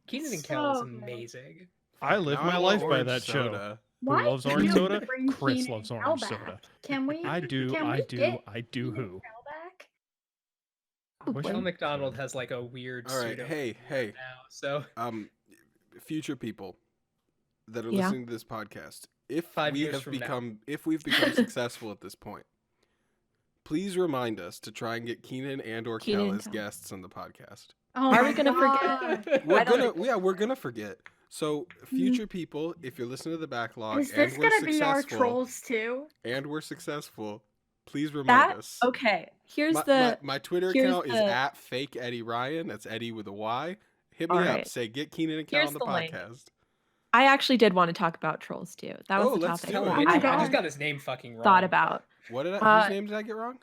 Keenan and Kel is So good. amazing. I live Now my want life by orange that show. soda. Who Why loves can't orange we soda? bring Chris Keenan loves and orange Kel soda. back? Can we? I do, Can I we do, get I do Keenan and who? Kel back? Wish Kel I McDonald could. has like a weird All right, pseudo hey, now. So future people that are Yeah. listening to this podcast, if 5 we years have from now. become, if we've become successful at this point, please remind us to try and get Keenan and/or Keenan Kel and as Kel. guests on the podcast. Oh Are my we gonna God. forget? We're I don't gonna, think- yeah, we're gonna forget. So, future people, if you're listening to the backlog Is and this we're gonna be our successful, trolls too? please remind That us. okay. Here's My, the my Twitter here's account is the- at fake Eddy Ryan. That's Eddy with a Y. Hit me All up. right. Say get Keenan and Kel Here's on the the link. podcast. I actually did want to talk about trolls too. That was Oh, the let's topic do that it. Oh my I God. I just got his name fucking wrong. thought about. What did I? Uh, Whose name did I get wrong?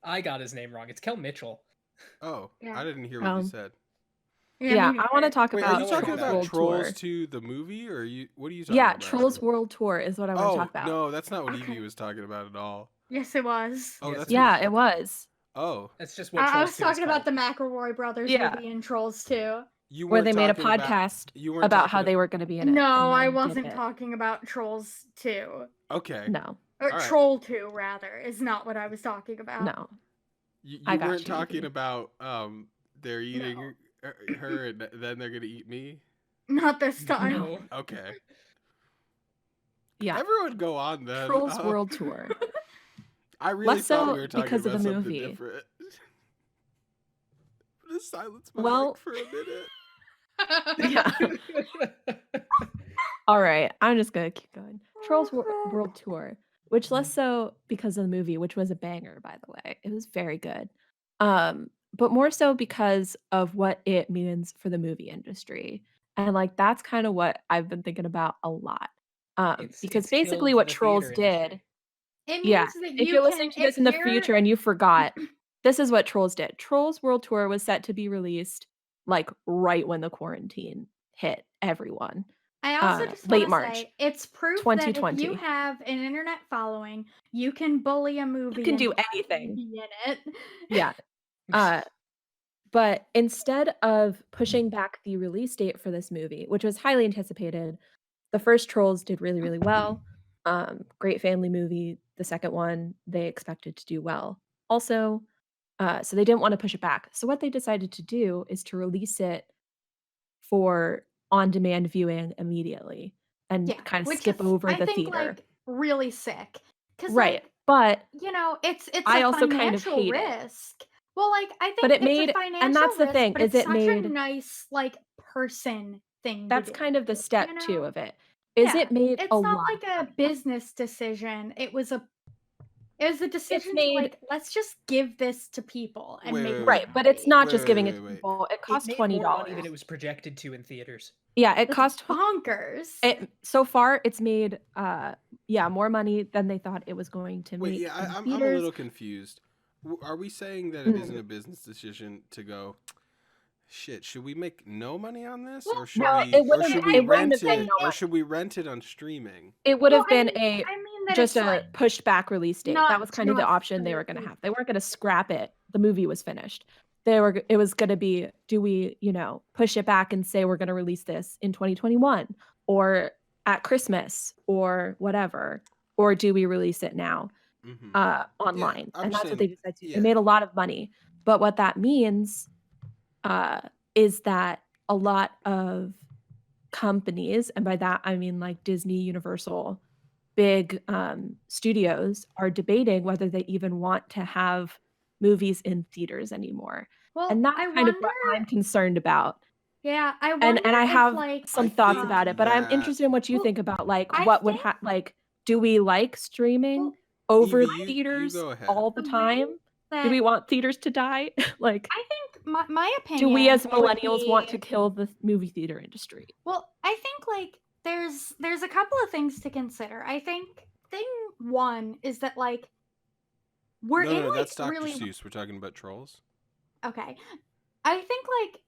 I got his name wrong. It's Kel Mitchell. Oh, Yeah. I didn't hear what you Um, said. Yeah, me I want to neither. talk Wait, about are you talking Trolls about World Trolls Tour. 2 the movie, or what are you talking Yeah, about? Trolls World Tour is what I want to Oh talk about. no, that's not what Okay. Evey was talking about at all. Yes, it was. Oh, Yes, that's Yeah, it was. Oh, That's just what I Trolls was 2 is talking about called. the McElroy brothers Yeah. will be in Trolls too. you Where weren't they made a talking about- podcast you weren't about how talking they were going to be in it. No, and I then did wasn't it. talking about Trolls 2. Okay, No, Or All right. Troll 2, rather, is not what I was talking about. no. you I got weren't you, talking Evey. about they're eating her and then they're gonna eat me. Not this time. No. Okay, Yeah, everyone go on then. Trolls World Tour. I really Less thought so we were talking because of about the something movie. different. Just silence my Well- mic for a minute. Yeah. All right, I'm just gonna keep going. Trolls World Tour, which less so because of the movie, which was a banger, by the way. It was very good. But more so because of what it means for the movie industry. And like that's kind of what I've been thinking about a lot. Because It's basically killed what the Trolls theater industry. did, It yeah, means that if you you're can, listening to if this in the you're, future and you forgot, this is what Trolls did. Trolls World Tour was set to be released like right when the quarantine hit everyone. I also just Late want to March say it's proof that if you 2020. have an internet following, you can bully a movie. You can and do have anything. be in it. Yeah. But instead of pushing back the release date for this movie, which was highly anticipated, the first Trolls did really, really well. Great family movie. The second one, they expected to do well also. So they didn't want to push it back. So what they decided to do is to release it for on-demand viewing immediately and Yeah, kind of which skip is, over I the think, theater. like really sick. Because Right. like, But it's I a also kind of financial hate it. risk. Well, like I But think it it's a made, financial and that's the risk, thing, but is it's it such a made, nice like person thing to that's do. kind of the step You two know? of it, is Yeah, it made a it's not lot like of a money. business decision. It was a decision to made- like, let's just give this to people and Wait, make wait, them wait. Right, but it's not just Wait, giving wait, it to wait. people. It It cost made $20. more money than it was projected to in theaters. Yeah, it That's cost bonkers. so far it's made more money than they thought it was going to Wait, make yeah, in I'm a theaters. little confused. Are we saying that it isn't Mm. a business decision to go, shit, should we make no money on this, Well, or should No, we, it or wouldn't should it we wouldn't rent have been it, no or money. should we rent it on streaming? It would have been I mean that just it's a like pushed back release date. not That was kind of the option they were going to have. They weren't going to scrap it. The movie was finished. It was going to be, do we, push it back and say we're going to release this in 2021 or at Christmas or whatever, or do we release it now online? I'm And that's what saying, they decided to do. yeah. They made a lot of money. But what that means is that a lot of companies, and by that I mean like Disney, Universal, big studios, are debating whether they even want to have movies in theaters anymore. Well, And that's I kind of what wonder. I'm concerned about. Yeah, I And wonder I if have like some I thoughts think about it, but I'm that- interested in what you Well, think about like I what would think- like, do we like streaming Well, over Evey, you theaters go ahead. all the The way time? that Do we want theaters to die? Like, I think my opinion. do we as would millennials want be- to kill the movie theater industry? Well, I think like there's a couple of things to consider. I think thing one is that like we're in No, like that's Dr. really Seuss. We're talking about Trolls. okay. I think like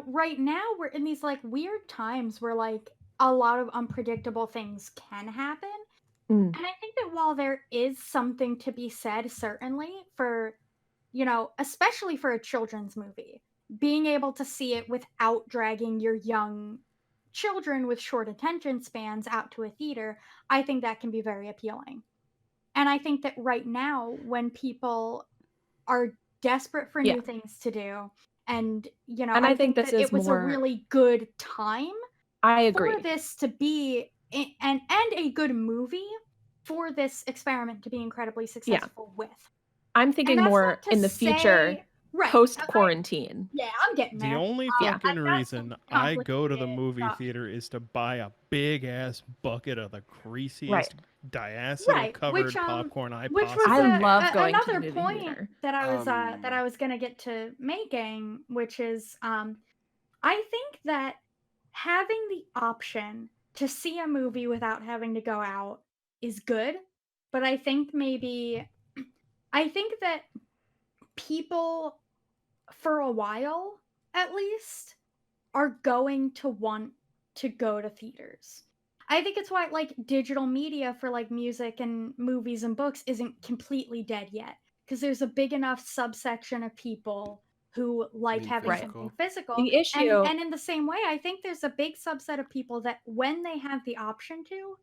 right now we're in these like weird times where like a lot of unpredictable things can happen. Mm. And I think that while there is something to be said, certainly for, especially for a children's movie, being able to see it without dragging your young children with short attention spans out to a theater, I think that can be very appealing. And I think that right now, when people are desperate for Yeah. new things to do, and, And I think this that is it was more- a really good time I agree. for this to be and a good movie for this experiment to be incredibly successful with. I'm And thinking that's more not to in the future, say- right, post quarantine. Yeah, I'm getting there. The only Yeah. fucking I've got reason some I go to the complicated movie thoughts. theater is to buy a big ass bucket of the greasiest, Right, diacetyl covered which, popcorn I which possibly was I can. love going to the another movie point theater. that I was gonna get to making, which is I think that having the option to see a movie without having to go out is good, but I think that people, for a while at least, are going to want to go to theaters. I think it's why like digital media for like music and movies and books isn't completely dead yet, because there's a big enough subsection of people who like mean having physical? something physical. The issue- and in the same way, I think there's a big subset of people that when they have the option to,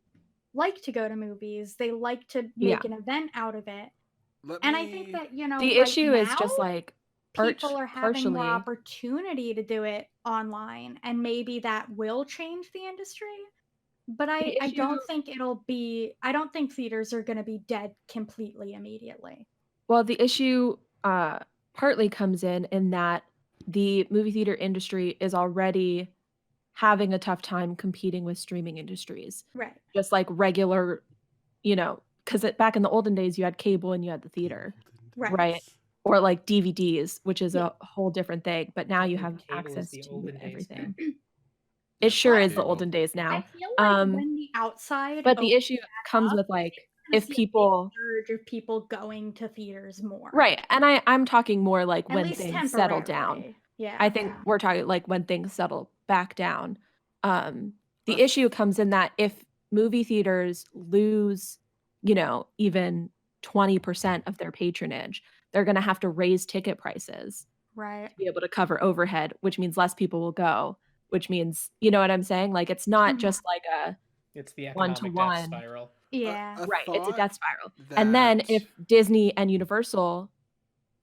like to go to movies, they like to make an event out of it. I think that the right issue is now, just like people are having more partially. opportunity to do it online, and maybe that will change the industry. But I don't think I don't think theaters are going to be dead completely immediately. Well, the issue partly comes in that the movie theater industry is already having a tough time competing with streaming industries. Right. Just like regular, because back in the olden days, you had cable and you had the theater, right? Or like DVDs, which is a whole different thing. But now you have Cable is access the to olden days now. everything. It Yeah, sure for is the cable. olden days I now. feel like when the outside But the opens issue back comes up, with like you're gonna if see a big people surge of people going to theaters more. right, and I'm talking more like At when least things settle down. temporarily. Yeah. I think we're talking like when things settle back down. The Uh, issue comes in that if movie theaters lose, even 20% of their patronage, they're going to have to raise ticket prices Right. to be able to cover overhead, which means less people will go, which means, you know what I'm saying? Like it's not Mhm. just like a It's the economic death one-to-one. spiral. Yeah. Right, it's a thought death spiral. And then that- if Disney and Universal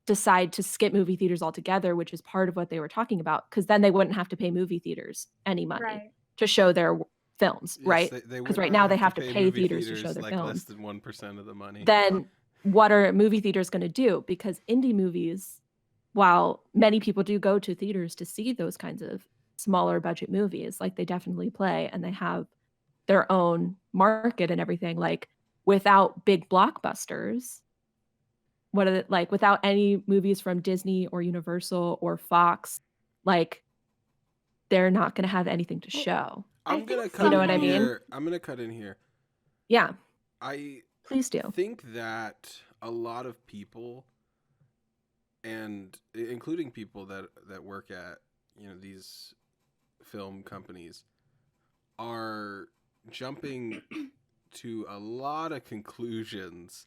decide to skip movie theaters altogether, which is part of what they were talking about, because then they wouldn't have to pay movie theaters any money Right. to show their films, yes, right? they Because would right not now they have to pay movie theaters to show their like less films. than 1% of the money. Then what are movie theaters going to do? Because indie movies, while many people do go to theaters to see those kinds of smaller budget movies, like they definitely play and they have their own market and everything, like without big blockbusters, what are like without any movies from Disney or Universal or Fox, like they're not going to have anything to Well, show. I'm I gonna think cut You know in what I mean? here. I'm gonna cut in here. Yeah, I please do. think that a lot of people, and including people that work at these film companies, are jumping to a lot of conclusions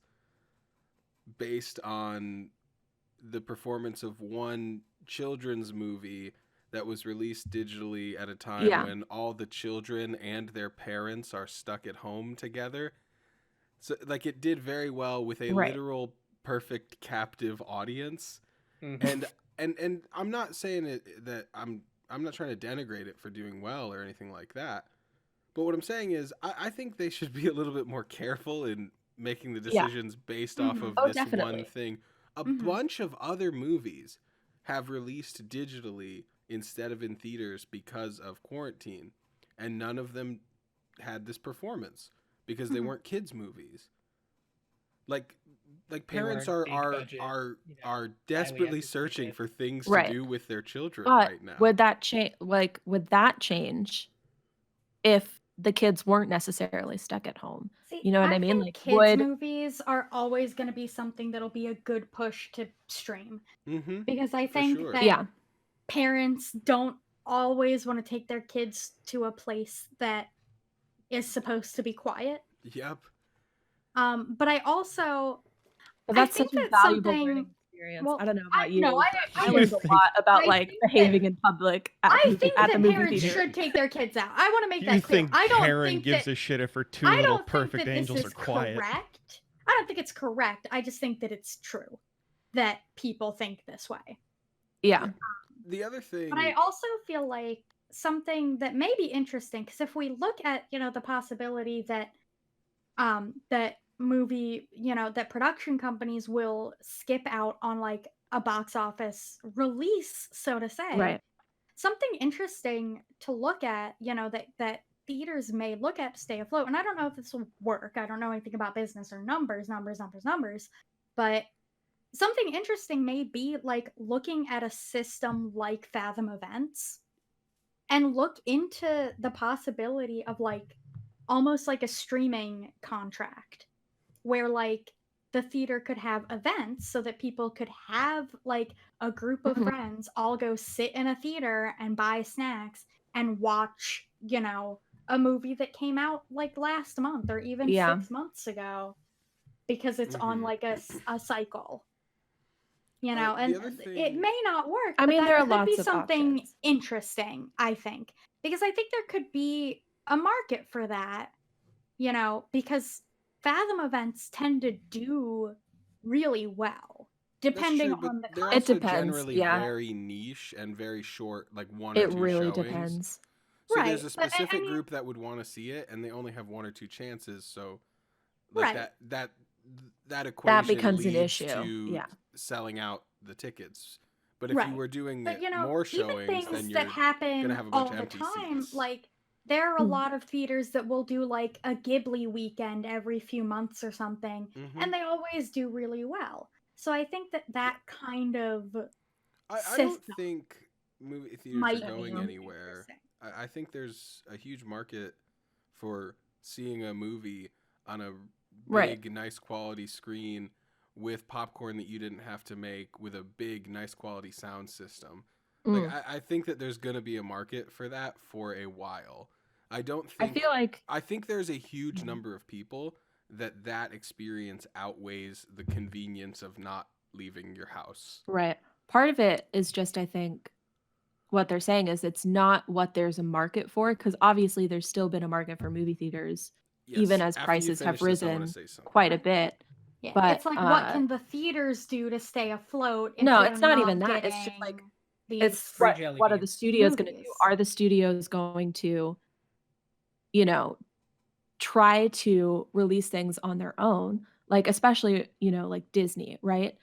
based on the performance of one children's movie that was released digitally at a time Yeah. when all the children and their parents are stuck at home together. So like it did very well with a Right. literal perfect captive audience. Mhm. And I'm not saying that I'm not trying to denigrate it for doing well or anything like that. But what I'm saying is I think they should be a little bit more careful in making the Yeah. decisions based off Mhm. of Oh, this definitely. one thing. A Mhm. bunch of other movies have released digitally instead of in theaters because of quarantine, and none of them had this performance because they Mhm. weren't kids movies. Like parents weren't are big budget, are you know, are highly desperately searching anticipated. for things Right. to do with their children But right now. would that change? Like, would that change if the kids weren't necessarily stuck at home? See, You know what I mean? think Like, kids would movies are always going to be something that'll be a good push to stream Mm-hmm. because I For think sure. that yeah, parents don't always want to take their kids to a place that is supposed to be quiet. Yep. But I also but I that's think such a that's valuable something. learning experience. Well, I don't know I about you. know but I I Do you learned a think- lot about I like think that- behaving in public at, I think at that the movie parents theater. should take their kids out. I want to make Do that you clear. think I don't Karen think gives that a shit if her two I little don't perfect think that angels this are is quiet? correct. I don't think it's correct. I just think that it's true that people think this way. Yeah, The other thing. But I also feel like something that may be interesting because if we look at the possibility that that movie that production companies will skip out on like a box office release, so to say, right. something interesting to look at that theaters may look at to stay afloat, and I don't know if this will work. I don't know anything about business or numbers, but something interesting may be like looking at a system like Fathom Events and look into the possibility of like almost like a streaming contract where like the theater could have events so that people could have like a group of Mhm. friends all go sit in a theater and buy snacks and watch a movie that came out like last month or even Yeah. 6 months ago because it's on Mhm. like a cycle. The And other it thing- may not work. I but mean, that there are could be lots of something options. interesting, I think, because I think there could be a market for that, because Fathom events tend to do really well, That's depending true, but on the they're content. also depends, generally yeah. very niche and very short, like one or It two really showings. depends. So there's Right, a but I specific mean- group that would want to see it, and they only have one or two chances. So, like Right. that equation becomes an leads issue, to yeah. selling out the tickets. But if Right. you were doing But more even showings, things then that you're happen gonna have a all bunch of the empty time, seats. like there are a Mhm. lot of theaters that will do like a Ghibli weekend every few months or something, Mhm. and they always do really well. So I think that kind of I don't system think movie theaters might are be going anywhere. interesting. I think there's a huge market for seeing a movie on a Right. big, nice quality screen with popcorn that you didn't have to make, with a big, nice quality sound system. Like, Mm. I think that there's going to be a market for that for a while. I don't I think. feel like I think there's a huge Mhm. number of people that experience outweighs the convenience of not leaving your house. right. Part of it is just I think what they're saying is it's not what there's a market for, because obviously there's still been a market for movie theaters, even Yes. as After you prices have finish this, I want to risen say something. quite a bit. Yeah, But it's like what can the theaters do to stay afloat if no, they're it's not even not that. It's just like getting these it's Free what jelly what are the beans. studios going to do? movies? Are the studios going to, you know, try to release things on their own? Like especially, like Disney, right?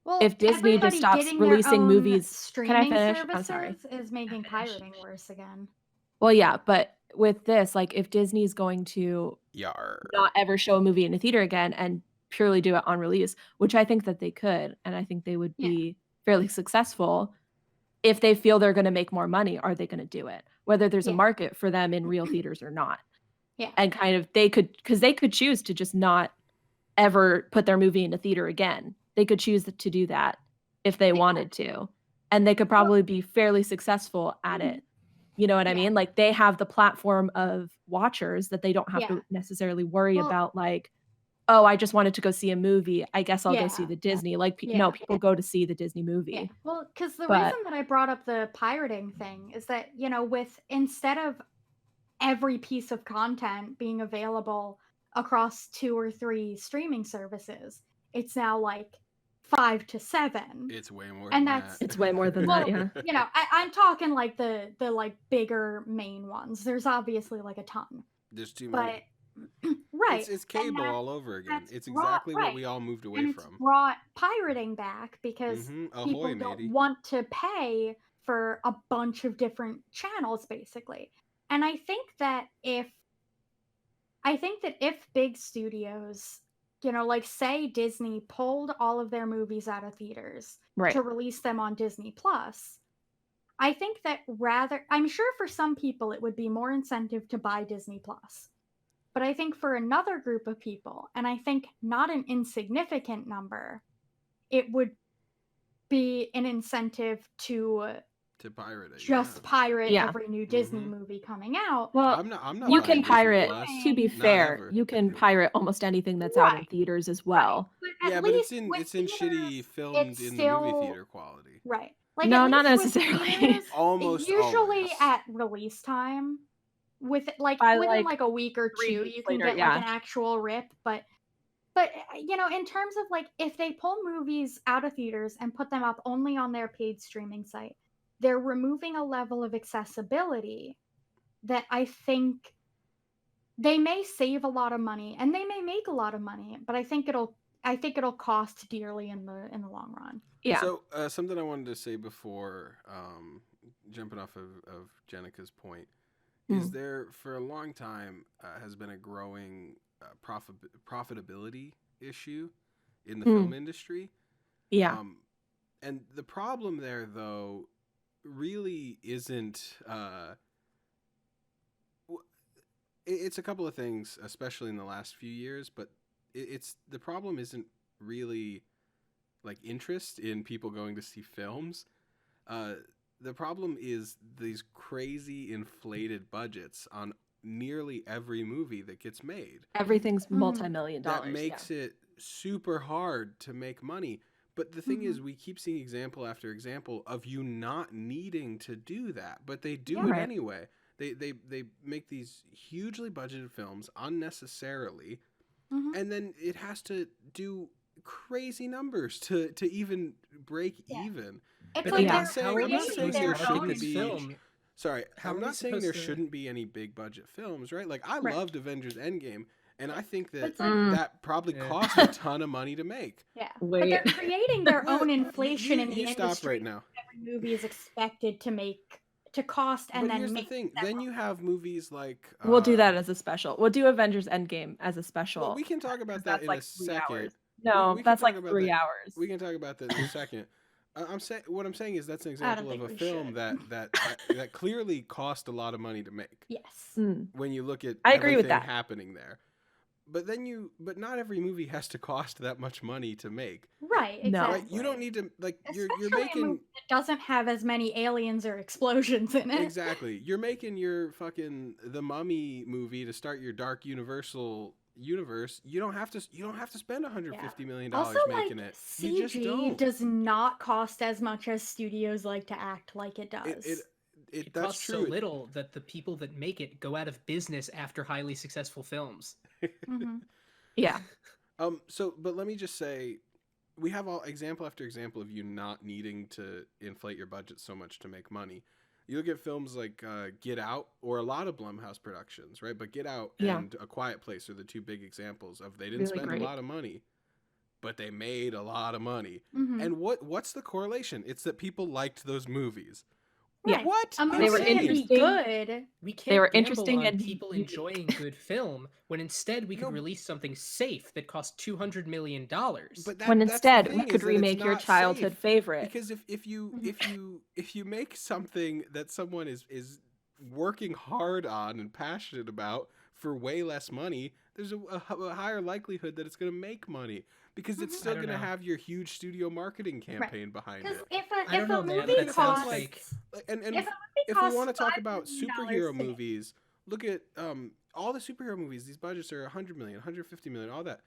Well, If Disney just everybody stops getting their releasing own movies, can I streaming finish? I'm sorry. services is making pirating worse again. Well, yeah, but with this, like if Disney's going to Yar. not ever show a movie in a theater again and purely do it on release, which I think that they could, and I think they would Yeah. be fairly successful. If they feel they're going to make more money, are they going to do it? Whether there's a Yeah. market for them in real theaters or not. Yeah. And kind of they could choose to just not ever put their movie in a theater again. They could choose to do that if they wanted to. And they could probably be fairly successful at it. You know what I Yeah. mean? Like they have the platform of watchers that they don't have Yeah. to necessarily worry Well- about like, oh, I just wanted to go see a movie. I guess I'll go see Yeah. the Disney. Like Yeah. no, people go to see the Disney movie. Yeah. Well, because the But- reason that I brought up the pirating thing is that, with instead of every piece of content being available across 2 or 3 streaming services, it's now like 5 to 7. It's way more And than that's- that. It's way more than Well, that, yeah. I'm talking like the like bigger main ones. There's obviously like a ton, There's too but many. right, It's and cable that's- all over again. that's It's brought- exactly what right. we all moved away and it's from. brought pirating back because Ahoy, people matey. don't want to pay for a bunch of different channels, basically. And I think that if big studios, like say Disney pulled all of their movies out of theaters Right. to release them on Disney Plus, I think that I'm sure for some people it would be more incentive to buy Disney Plus. But I think for another group of people, and I think not an insignificant number, it would be an incentive to pirate it. just pirate Yeah. every new Disney Mhm. movie coming out. Well, I'm not you buying can Disney pirate, Plus. to be Not fair, ever. you can pirate almost anything that's out in Right. theaters as well. But at Yeah, but it's least in with it's in theaters, shitty filmed it's in the movie still- theater quality. Right. Like No, at not least with necessarily. theaters, Almost usually always. at release time, within By, like like, a week or 3 two, weeks you can later, get yeah. like an actual rip. But in terms of like if they pull movies out of theaters and put them up only on their paid streaming site, they're removing a level of accessibility that I think they may save a lot of money and they may make a lot of money, but I think it'll cost dearly in the long run. Yeah. So something I wanted to say before jumping off of Jenica's point is there for a long time has been a growing profitability issue in the film industry. Yeah. And the problem there, though, really isn't. It's a couple of things, especially in the last few years, but it's the problem isn't really like interest in people going to see films. The problem is these crazy inflated budgets on nearly every movie that gets made. Everything's multi-million dollars. That makes it super hard to make money. But the thing is, we keep seeing example after example of you not needing to do that, but they do it Right. anyway. They make these hugely budgeted films unnecessarily, and then it has to do crazy numbers to even break even. It's But like I'm they're not saying- how are I'm we not creating saying supposed to their there market own shouldn't this be- film? Sorry, How I'm are we not saying there supposed to- shouldn't be any big budget films, right? Like I Right. loved Avengers Endgame, and I think that It's like- that probably Yeah. cost a ton of money to make. Yeah, Wait. but they're creating their Well, own inflation in the you stop industry. right now. Every movie is expected to cost and But then here's the make thing: then you have movies like We'll do that as a special. We'll do Avengers Endgame as a special. Well, we can talk about that that's in like a 3 second. hours. No, we can that's talk like about 3 that. hours. We can talk about that in a second. I'm saying what I'm saying is that's an I don't example of think a we film should. that clearly clearly cost a lot of money to make. Yes. Mm, When you look at I agree with everything that. happening there. But not every movie has to cost that much money to make. Right, No. exactly. Right? You don't need to like you're Especially a making movie that doesn't have as many aliens or explosions in it. exactly. You're making your fucking The Mummy movie to start your dark Universal universe. You don't have to spend $150 million Also, making like, it. You just CG don't. does not cost as much as studios like to act like it does. It That's costs true. so little that the people that make it go out of business after highly successful films. Mhm. Yeah. But let me just say, we have all example after example of you not needing to inflate your budget so much to make money. You look at films like Get Out or a lot of Blumhouse productions, right? But Get Out Yeah. and A Quiet Place are the two big examples of they didn't Really spend great. a lot of money, but they made a lot of money. Mhm. And what's the correlation? It's that people liked those movies. Yeah. What? A movie They were can be interesting. good. We can't They were gamble interesting on and people unique. enjoying good film when instead we could No. release something safe that cost $200 million. But When that's the instead we thing, could is that it's remake your not childhood safe. favorite. Because if you make something that someone is working hard on and passionate about for way less money, there's a higher likelihood that it's going to make money because it's Mhm. still I don't going to know. have your huge studio marketing campaign behind Because it. if I a don't know, man. movie That sounds costs like- And if a movie if we costs want to talk $5 about million superhero to make- movies, look at all the superhero movies. These budgets are 100 million, 150 million, all that.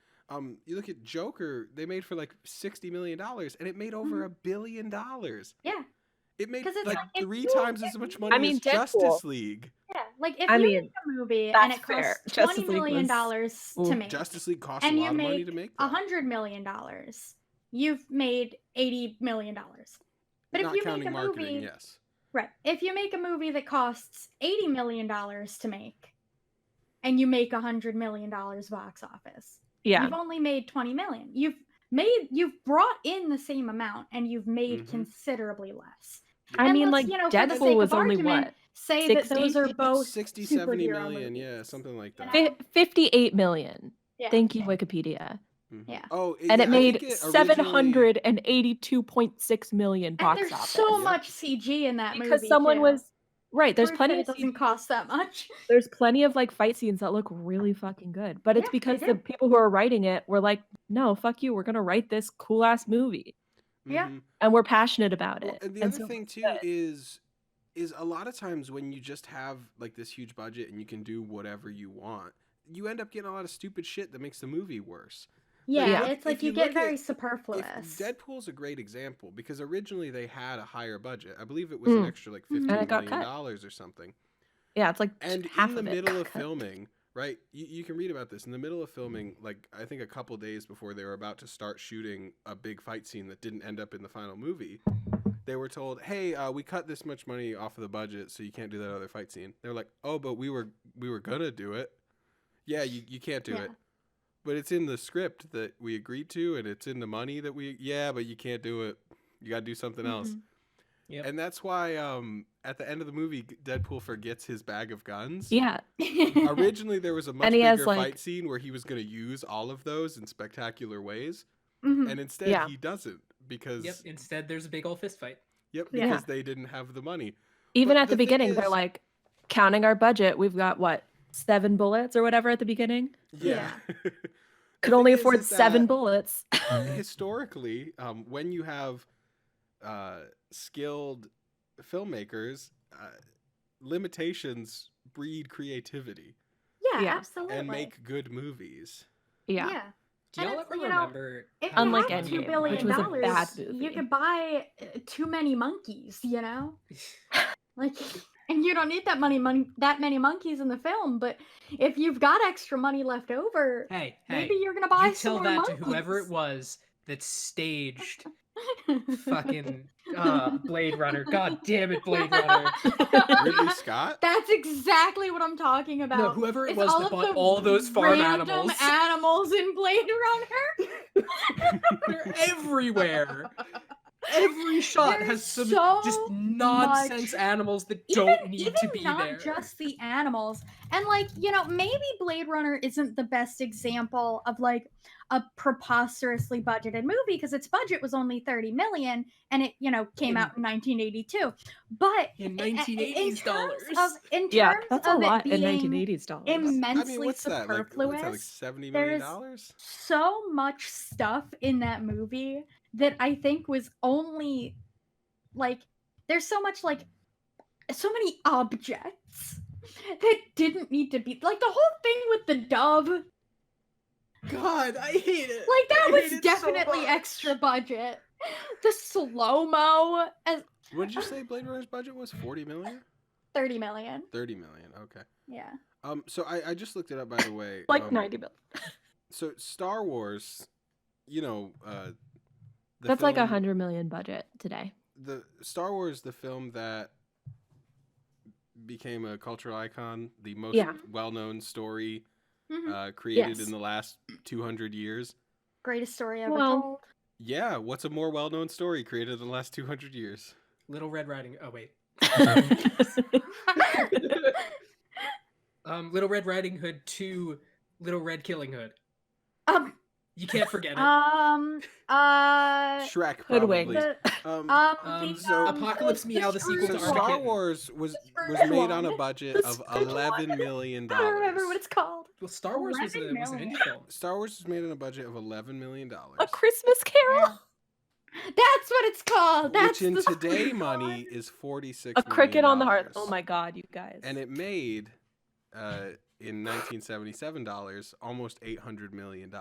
You look at Joker, they made for like $60 million, and it made over $1 billion. Yeah. It made 'Cause it's like like, if 3 you- times if as much you- money I mean, as Justice Deadpool. League. Yeah, like if I you mean, make a movie that's and it fair. costs Justice $20 League million was- to Ooh. make, Justice League cost and a you lot of money make to make. That. $100 million, you've made $80 million. But Not if you counting make a marketing, movie, yes. right? If you make a movie that costs $80 million to make, and you make $100 million box office, Yeah. you've only made $20 million. You've brought in the same amount, and you've made Mhm. considerably less. I And mean, let's, like, for the Deadpool sake was of only argument, what? say that 60? those are both 60, 70 superhero million, movies. yeah, something like that. You know? 58 million. Yeah. Thank you, Wikipedia. Mhm. Yeah. Oh, And it I made think originally- 782.6 million And box there's office. so Yep. much CG in that movie Because someone too. was right. There's Proof plenty that of it doesn't CG. cost that much. There's plenty of like fight scenes that look really fucking good. But it's Yeah, they because do. the people who are writing it were like, no, fuck you. We're gonna write this cool ass movie. Yeah. Mhm. And we're passionate about Well, it. and the And other so thing it's too good. is a lot of times when you just have like this huge budget and you can do whatever you want, you end up getting a lot of stupid shit that makes the movie worse. Yeah, Yeah. it's If like you you get look very at- superfluous. Deadpool's a great example because originally they had a higher budget. I believe it was an extra like Mhm. And $15 it got million cut. dollars or something. Yeah, it's like And half in the of it middle got of cut. filming, right? You can read about this. In the middle of filming, like I think a couple days before they were about to start shooting a big fight scene that didn't end up in the final movie, they were told, "Hey, we cut this much money off of the budget, so you can't do that other fight scene." They're like, "Oh, but we were gonna do it." Yeah, you can't do Yeah. it. But it's in the script that we agreed to, and it's in the money that yeah, but you can't do it. You got to do something else. Mhm. Yep. And that's why at the end of the movie, Deadpool forgets his bag of guns. Yeah. Originally, there was a much And he has, bigger like- fight scene where he was going to use all of those in spectacular ways, Mhm. and instead Yeah. he doesn't because Yep. Instead, there's a big old fist fight. because Yeah. they didn't have the money. Even But at the the thing beginning, they're is- like counting our budget. We've got what, 7 bullets or whatever at the beginning? Yeah. Could only afford 7 bullets. Historically, when you have skilled filmmakers, limitations breed creativity Yeah, Yeah. absolutely. and make good movies. Yeah. Yeah. Do And y'all it's, ever you know, remember? If how you Unlike have money $2 Endgame, billion, which was a bad you movie. could buy too many monkeys, you know? Like, and you don't need that many monkeys in the film. But if you've got extra money left over, Hey, maybe you're gonna buy you some tell more that monkeys. to whoever it was that staged fucking Blade Runner. God damn it, Blade Runner. Ridley Scott? That's exactly what I'm talking about. No, whoever it It's was all that of bought the all those farm random animals in Blade Runner. They're everywhere. Every shot There's has some so just nonsense much- animals that Even don't need to be not there. just the animals. And like, maybe Blade Runner isn't the best example of like a preposterously budgeted movie because its budget was only 30 million and it, came out in 1982. But In in 1980s dollars. Yeah, terms that's a of lot it in being 1980s dollars. immensely I mean, what's that? Like, superfluous, what's that, like $70 there's million? so much stuff in that movie that I think was only like there's so much like so many objects that didn't need to be like the whole thing with the dove. God, I hate it. Like that I was hate it so definitely much. extra budget. The slow-mo as What did you say Blade Runner's budget was? 40 million? 30 million. 30 million. Okay. Yeah. So I just looked it up, by the way. Like 90 million. So Star Wars, the That's like film- 100 million budget today. The Star Wars, the film that became a cultural icon, the most Yeah. well-known story Mhm. created Yes. in the last 200 years. Greatest story ever Well- told. Yeah, what's a more well-known story created in the last 200 years? Little Red Riding. Oh wait. Little Red Riding Hood 2, Little Red Killing Hood. um You can't forget it. Shrek, Hoodwinked. probably. Apocalypse Meow, the sequel So to Star Armageddon. Wars was Scrooge made on a one. budget The of Scrooge one. $11 million. I don't remember what it's called. Well, Star Wars was an 11 indie million. film. Star Wars was made on a budget of $11 million. A Christmas Carol? That's what it's called. That's Which in the today Scrooge money one. is $46 A cricket on the hearth. million. Oh my god, you guys. And it made, in 1977 dollars, almost $800 million.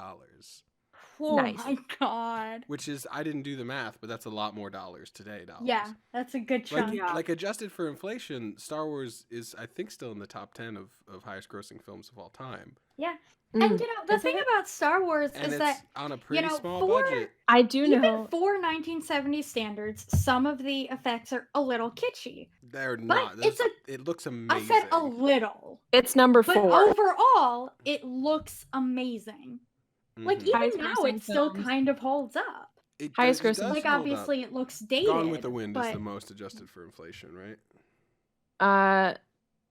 Oh Nice. my god. Which is, I didn't do the math, but that's a lot more dollars today. Yeah, that's a good chunk. Like, Yeah. like adjusted for inflation, Star Wars is, I think, still in the top 10 of highest grossing films of all time. Yeah. Mm. And the Is thing it? about Star Wars And is it's that on a pretty small for- budget. I do even know. for 1970 standards, some of the effects are a little kitschy. They're But not. it's It looks I amazing. said a little. It's number But 4. overall, it looks amazing. Like Mhm. even Highest now, grossing it still films. kind of holds up. It highest does- it grossing does Like hold up. obviously, it looks dated. Gone with the Wind but is the most adjusted for inflation, right?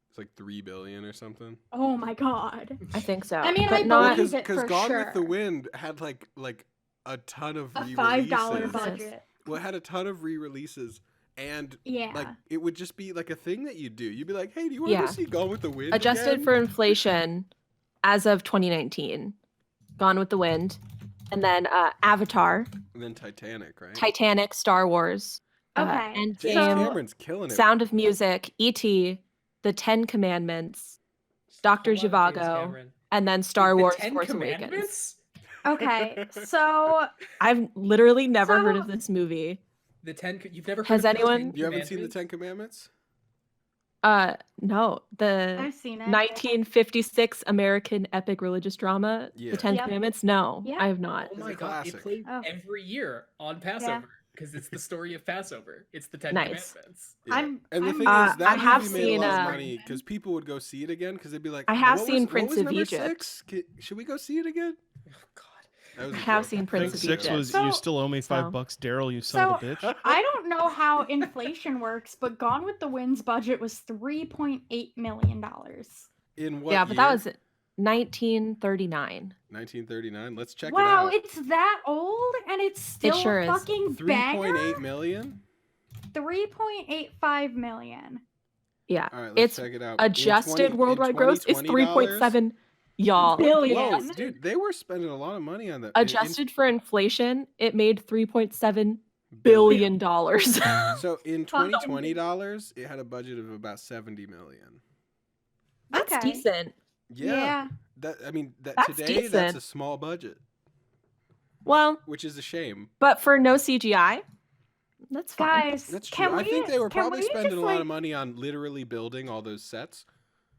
It's like $3 billion or something. oh my god. I think so. I mean, but I not believe it Because for Gone sure. with the Wind had like a ton of A re-releases. $5 budget. Well, it had a ton of re-releases, and Yeah. like it would just be like a thing that you do. You'd be like, "Hey, do you want to Yeah. go see Gone with the Wind?" adjusted again? for inflation as of 2019. Gone with the Wind. And then Avatar, And then Titanic, right? Titanic, Star Wars, Okay, James so- Cameron's killing it. Sound of Music, E.T., The Ten Commandments, Dr. A lot of James Zhivago, Cameron. and then Star The Wars Ten Force Awakens. Commandments? Okay, so I've literally never heard So- of this movie. You've never heard Has of the anyone- 10 You haven't seen the Commandments? Ten Commandments? No, the I've seen it. 1956 American epic religious drama, Yeah. The Ten Yep. Commandments. No, Yeah. I have not. Oh It's my a god, classic. it played Oh. every year on Passover because it's the story of Passover. It's the Ten Nice. Commandments. Yeah. I'm- and the I'm- thing I is, that have movie made seen, a lot of uh, money because people would go see it again because they'd be like, I have "What seen was- Prince what was of number Egypt. 6? Should we go see it again?" Oh god. That was I a have joke. seen I Prince think of 6 Egypt. was So- you still owe me So- $5, Daryl. You son of a bitch. I don't know how inflation works, but Gone with the Wind's budget was $3.8 million. In what Yeah, but year? that was 1939. 1939. Let's check Wow, it out. it's that old and it's still sure a is. fucking 3.8 banger. million. 3.85 million. Yeah, All right, let's it's check it out. adjusted worldwide gross is 3.7. Y'all, Billion. Whoa, dude, they were spending a lot of money on that. adjusted for inflation, it made $3.7 billion dollars. So in 2020 dollars, it had a budget of about 70 million. That's Okay. decent. Yeah. That That's today that's decent. a small budget, Well, which is a shame. but for no CGI, that's fine. Guys, That's true. can we? I think they were can probably we spending just, a lot like- of money on literally building all those sets.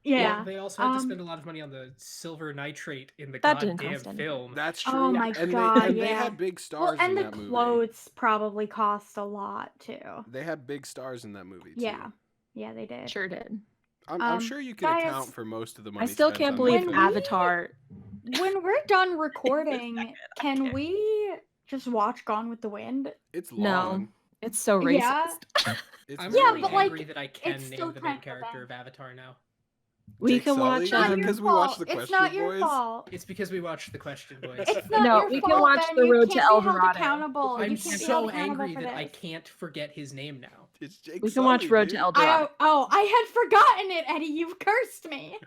Yeah. They also had to um, spend a lot of money on the silver nitrate in the That didn't goddamn cost anything. film. That's true. Oh my and God, they yeah. had big Well, stars and in the that movie. clothes probably cost a lot too. They had big stars in that movie too. Yeah. Yeah, they did. Sure did. I'm sure you could guys, account for most of the money. I still spent can't on believe that When film. we- Avatar. When we're done recording, can we just watch Gone with the Wind? No. It's long. It's so racist. Yeah. It's I'm Yeah, really but, like, angry that I can it's name still the kind main of character bad. of Avatar now. We Jake can Sully? watch. It's not your Because we watched fault. The It's not Question your Boys? fault. It's because we watched The Question Boys. It's not No, your we fault. can watch Ben. The You Road to can't El be held Dorado. accountable. I'm You can't be so held accountable angry for that I this. can't forget his name now. It's Jake We can watch Sully, Road dude. to El Dorado. I had forgotten it, Eddie. You've cursed me.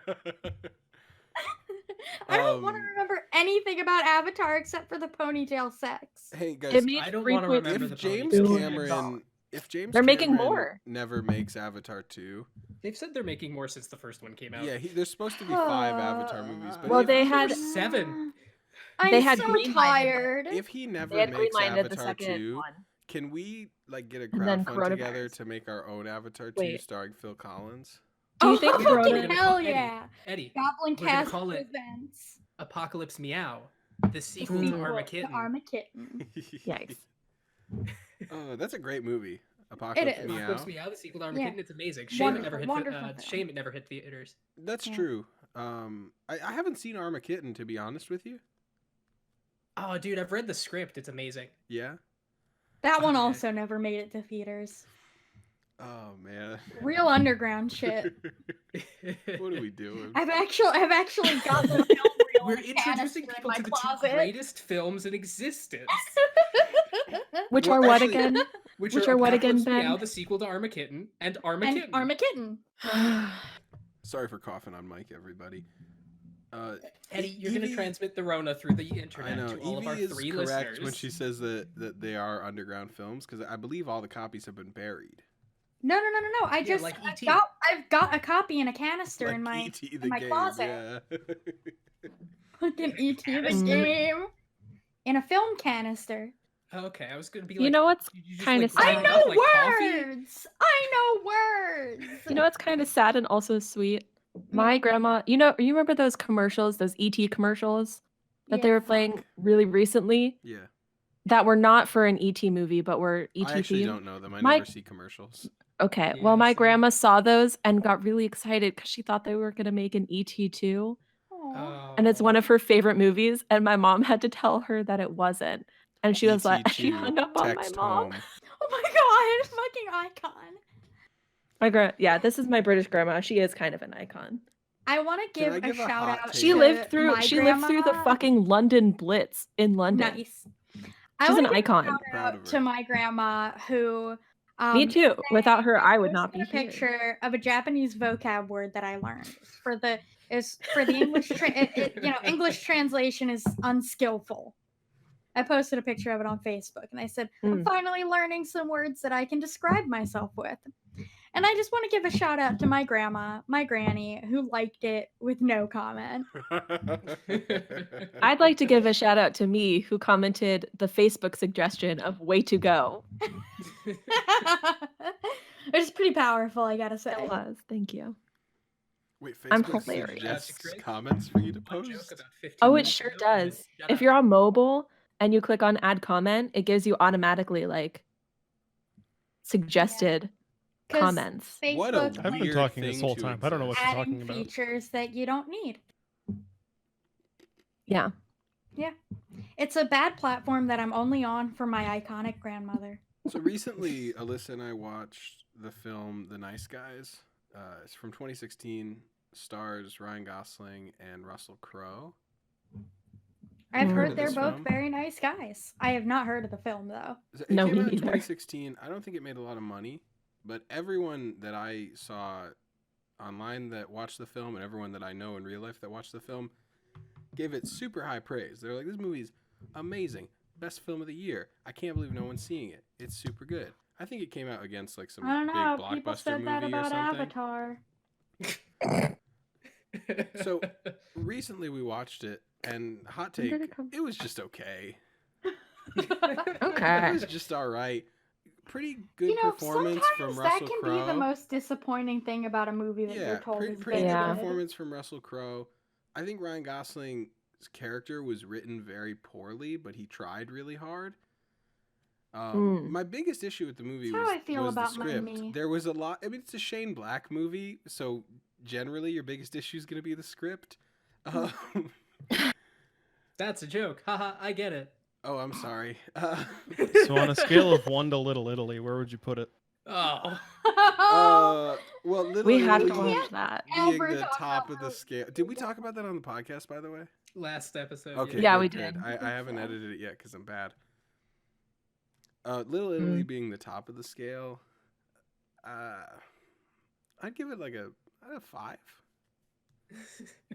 I don't want to remember anything about Avatar except for the ponytail sex. Hey guys, It made I don't want to 3.6 remember the if James ponytail. billion Cameron, dollars. if James They're making Cameron more. never makes Avatar 2, They've said they're making more since the first one came out. yeah, there's supposed to be 5 Avatar movies, but Well, if, they There were had 7. I'm They had so green-lighted tired. if he never they had makes green-lighted the Avatar second 2, one. can we like get a And then crowdfund together coronavirus. to make our own Avatar 2 Wait. starring Phil Collins? Do you think fucking Corona- hell Eddie, yeah! Eddie, we're gonna Goblincast call it presents Apocalypse Meow, the sequel Mm. to sequel Armageddon. to Armageddon. Yikes. Oh, that's a great movie. Apocalypse is. Meow. Apocalypse Meow, the sequel to Armageddon. Yeah. It's amazing. Shame it never hit. Wonderful film. Shame it never hit theaters. That's Yeah. true. I haven't seen Armageddon, to be honest with you. Oh, dude, I've read the script. It's amazing. Yeah. That one Okay. also never made it to theaters. Oh man. Real underground shit. What are we doing? I've actually got the film reel We're in a introducing canister in people my to the closet. two greatest films in existence, Which Well, are what actually- again? which Which are are what again, Apocalypse Meow, Ben? the sequel to Armageddon, and And Armageddon. Armageddon. Sorry for coughing on mic, everybody. Eddie, you're going to Evey- transmit the Rona through the I internet know. to all of our Evey is 3 correct listeners. when she says that they are underground films because I believe all the copies have been buried. No. I Yeah, just like E.T.. I've got a copy in a canister Like in my E.T. the my game, closet. yeah. fucking ET the Mm. game in a film canister. Okay, I was going to be You like, know what's did you just, kinda like, sad? I grind know up like coffee? words. I know words. You know what's kind of sad and also sweet? My grandma, you remember those commercials, those ET commercials that they were Yes. playing really recently Yeah. that were not for an ET movie but were ET I actually themed? don't know them. I My- never see commercials. Okay, Yeah, well, my same. grandma saw those and got really excited because she thought they were going to make an ET 2. Aw. And it's one of her favorite movies. And my mom had to tell her that it wasn't. And she was like, she ET2, hung up on my text mom. home. Oh my god, fucking icon. Yeah, this is my British grandma. She is kind of an icon. I want to Can give I a give a shout hot out. take? She to lived through my the grandma. fucking London Blitz in London. Nice. She's an wanna give a icon. shout Proud out of her. to my grandma who. Me too. Without her, I would posted not be a here. picture of a Japanese vocab word that I learned for the English. English translation is unskillful. I posted a picture of it on Facebook, and I said, "I'm finally learning some words that I can describe myself with." And I just want to give a shout out to my grandma, my granny, who liked it with no comment. I'd like to give a shout out to me who commented the Facebook suggestion of way to go. It's pretty powerful, I gotta say. It was. Thank you. Wait, I'm Facebook hilarious. suggests comments for you to One joke post? about 15 Oh, it minutes sure ago, and does. shut If up. you're on mobile and you click on add comment, it gives you automatically like suggested 'Cause comments. What a Facebook I've been weird talking this thing whole to time. I don't know what exist. you're adding talking about. features that you don't need. Yeah. It's a bad platform that I'm only on for my iconic grandmother. So recently, Alyssa and I watched the film The Nice Guys. It's from 2016. Stars Ryan Gosling and Russell Crowe. I've Mm. heard they're This both film? very nice guys. I have not heard of the film though. It No, came me out in neither. 2016. I don't think it made a lot of money, but everyone that I saw online that watched the film and everyone that I know in real life that watched the film gave it super high praise. They're like, this movie's amazing. Best film of the year. I can't believe no one's seeing it. It's super good. I think it came out against like some I don't big know. People blockbuster said that movie or about something. Avatar. So recently we watched it, and hot When take, did it come? it was just okay. Okay. It was just all right. Pretty good You know, performance sometimes from that Russell can Crowe. be the most disappointing thing about a movie that Yeah, you're told pretty, is pretty good. good Yeah. performance from Russell Crowe. I think Ryan Gosling's character was written very poorly, but he tried really hard. My biggest issue with the movie That's was, how I feel was about the my script. me. There was a lot. I mean, it's a Shane Black movie, so generally your biggest issue is going to be the script. That's a joke. Haha, I get it. Oh, I'm sorry. So on a scale of 1 to Little Italy, where would you put it? Oh. Well, Little We have to Italy watch that. being ever the talk top about of the Little scale. Did we talk about that on the podcast, by the way? Last episode. Okay, Yeah, good, we good. did. I haven't so. edited it yet because I'm bad. Little Italy being the top of the scale, I'd give it like a 5.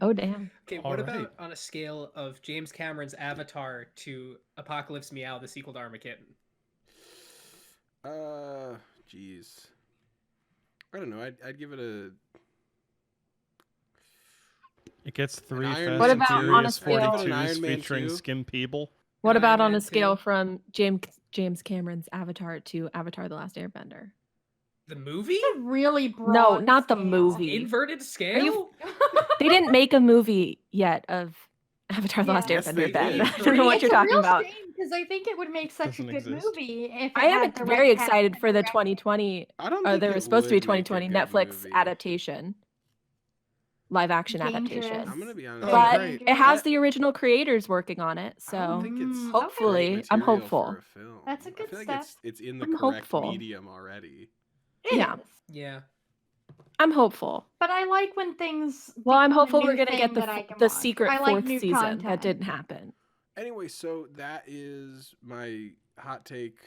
Oh damn. Okay, All what right. about on a scale of James Cameron's Avatar to Apocalypse Meow, the sequel to Armageddon? Jeez. I don't know. I'd give it a. It gets 3 Iron Fast What and about on a Furious scale- 42s Iron Man featuring 2? Skim Peeble. What An about Iron on Man a scale 2? from James Cameron's Avatar to Avatar: The Last Airbender? The movie? It's a really broad. No, not the scale. movie. Inverted scale? you- They didn't make a movie yet of Avatar: The Last Yeah. Yes, Airbender, they Ben. did. I don't know what It's you're a talking real about. because I think it would make such Doesn't a good exist. movie if it I am had the very right cast excited and for the director. 2020, I don't. or think there it was supposed to be would make a 2020 good Netflix movie. adaptation, live action Dangerous. adaptation. I'm gonna be honest. Oh, But great. it has the original creators working on it, I don't so think it's Mm, hopefully, great I'm material hopeful. for a film. That's a I good feel like step. it's in the I'm correct hopeful. medium already. It Yeah. is. Yeah. I'm hopeful. But I like when things. Well, I'm become a hopeful we're new gonna get thing the that I can the watch. secret I like 4th new season content. that didn't happen. Anyway, so that is my hot take.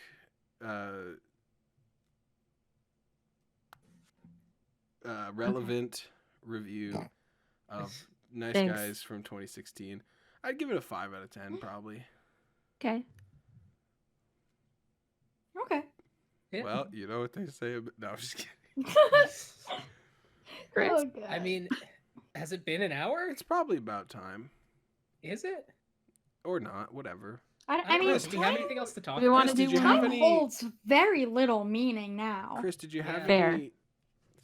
Relevant review of Nice Thanks. Guys from 2016. I'd give it a 5 out of 10, probably. Okay. Okay. Yeah. Well, you know what they say. No, I'm just kidding. Chris? Oh, God. I mean, has it been an hour? It's probably about time, Is it? or not. Whatever. I I mean, Chris, do we have time, anything else to talk We about? want to Chris, do did you one have more. time any- holds very little meaning now. Chris, did you have Yeah. Fair. any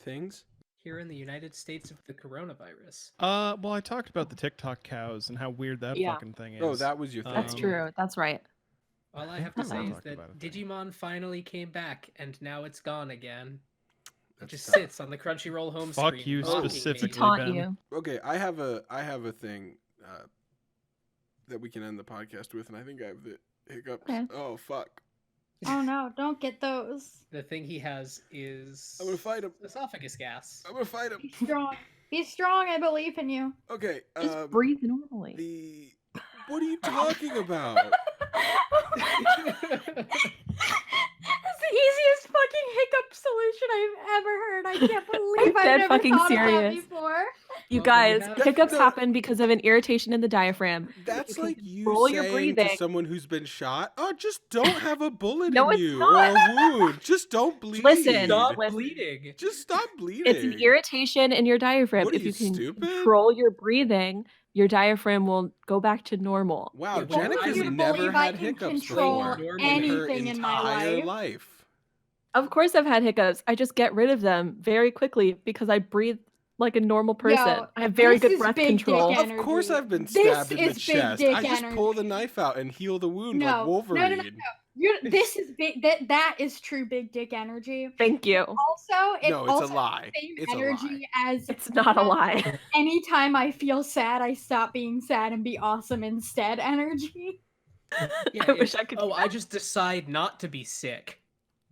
things? Here in the United States of the coronavirus. Well, I talked about the TikTok cows and how weird that Yeah. fucking thing is. Oh, that was your thing. That's true. That's right. All I have to say is Talked that about it, thank you. Digimon finally came back, and now it's gone again. It That's just tough. sits on the Crunchyroll home Fuck screen. you mocking me. To specifically. taunt Ben. you. Okay, I have a thing that we can end the podcast with, and I think I have the hiccups. Okay. Oh fuck! Oh no, don't get those. The thing he has is I'm gonna fight him. esophagus gas. I'm gonna fight him. Be strong. Be strong. I believe in you. Okay. Just breathe normally. The what are you talking about? That's the easiest fucking hiccup solution I've ever heard. I can't believe I've dead never fucking thought of serious. that before. You Well, guys, we have- hiccups No. happen because of an irritation in the diaphragm. That's You can like you control your saying to breathing. someone who's been shot, "Oh, just don't have a bullet No, in it's you not. or a wound. Just don't bleed. Listen, Stop Listen. bleeding. Just stop bleeding." It's an irritation in your diaphragm. What are If you you, can stupid? control your breathing, your diaphragm will go back to normal. Wow, Yeah, well, I Jenica's would never believe I had can hiccups control before anything in in her my entire life. life. Of course I've had hiccups. I just get rid of them very quickly because I breathe like a normal person. Yo, I have very this good is breath big dick control. energy. Of course I've been This stabbed in the is big chest. dick I just pull the energy. knife out and heal the wound No, like no, no, Wolverine. no. This is big. That is true big dick energy. Thank you. Also, it's No, it's also a lie. the same It's a energy as It's not a lie. anytime I feel sad, I stop being sad and be awesome instead energy. Yeah, I wish I could. Oh, I just decide not to be sick,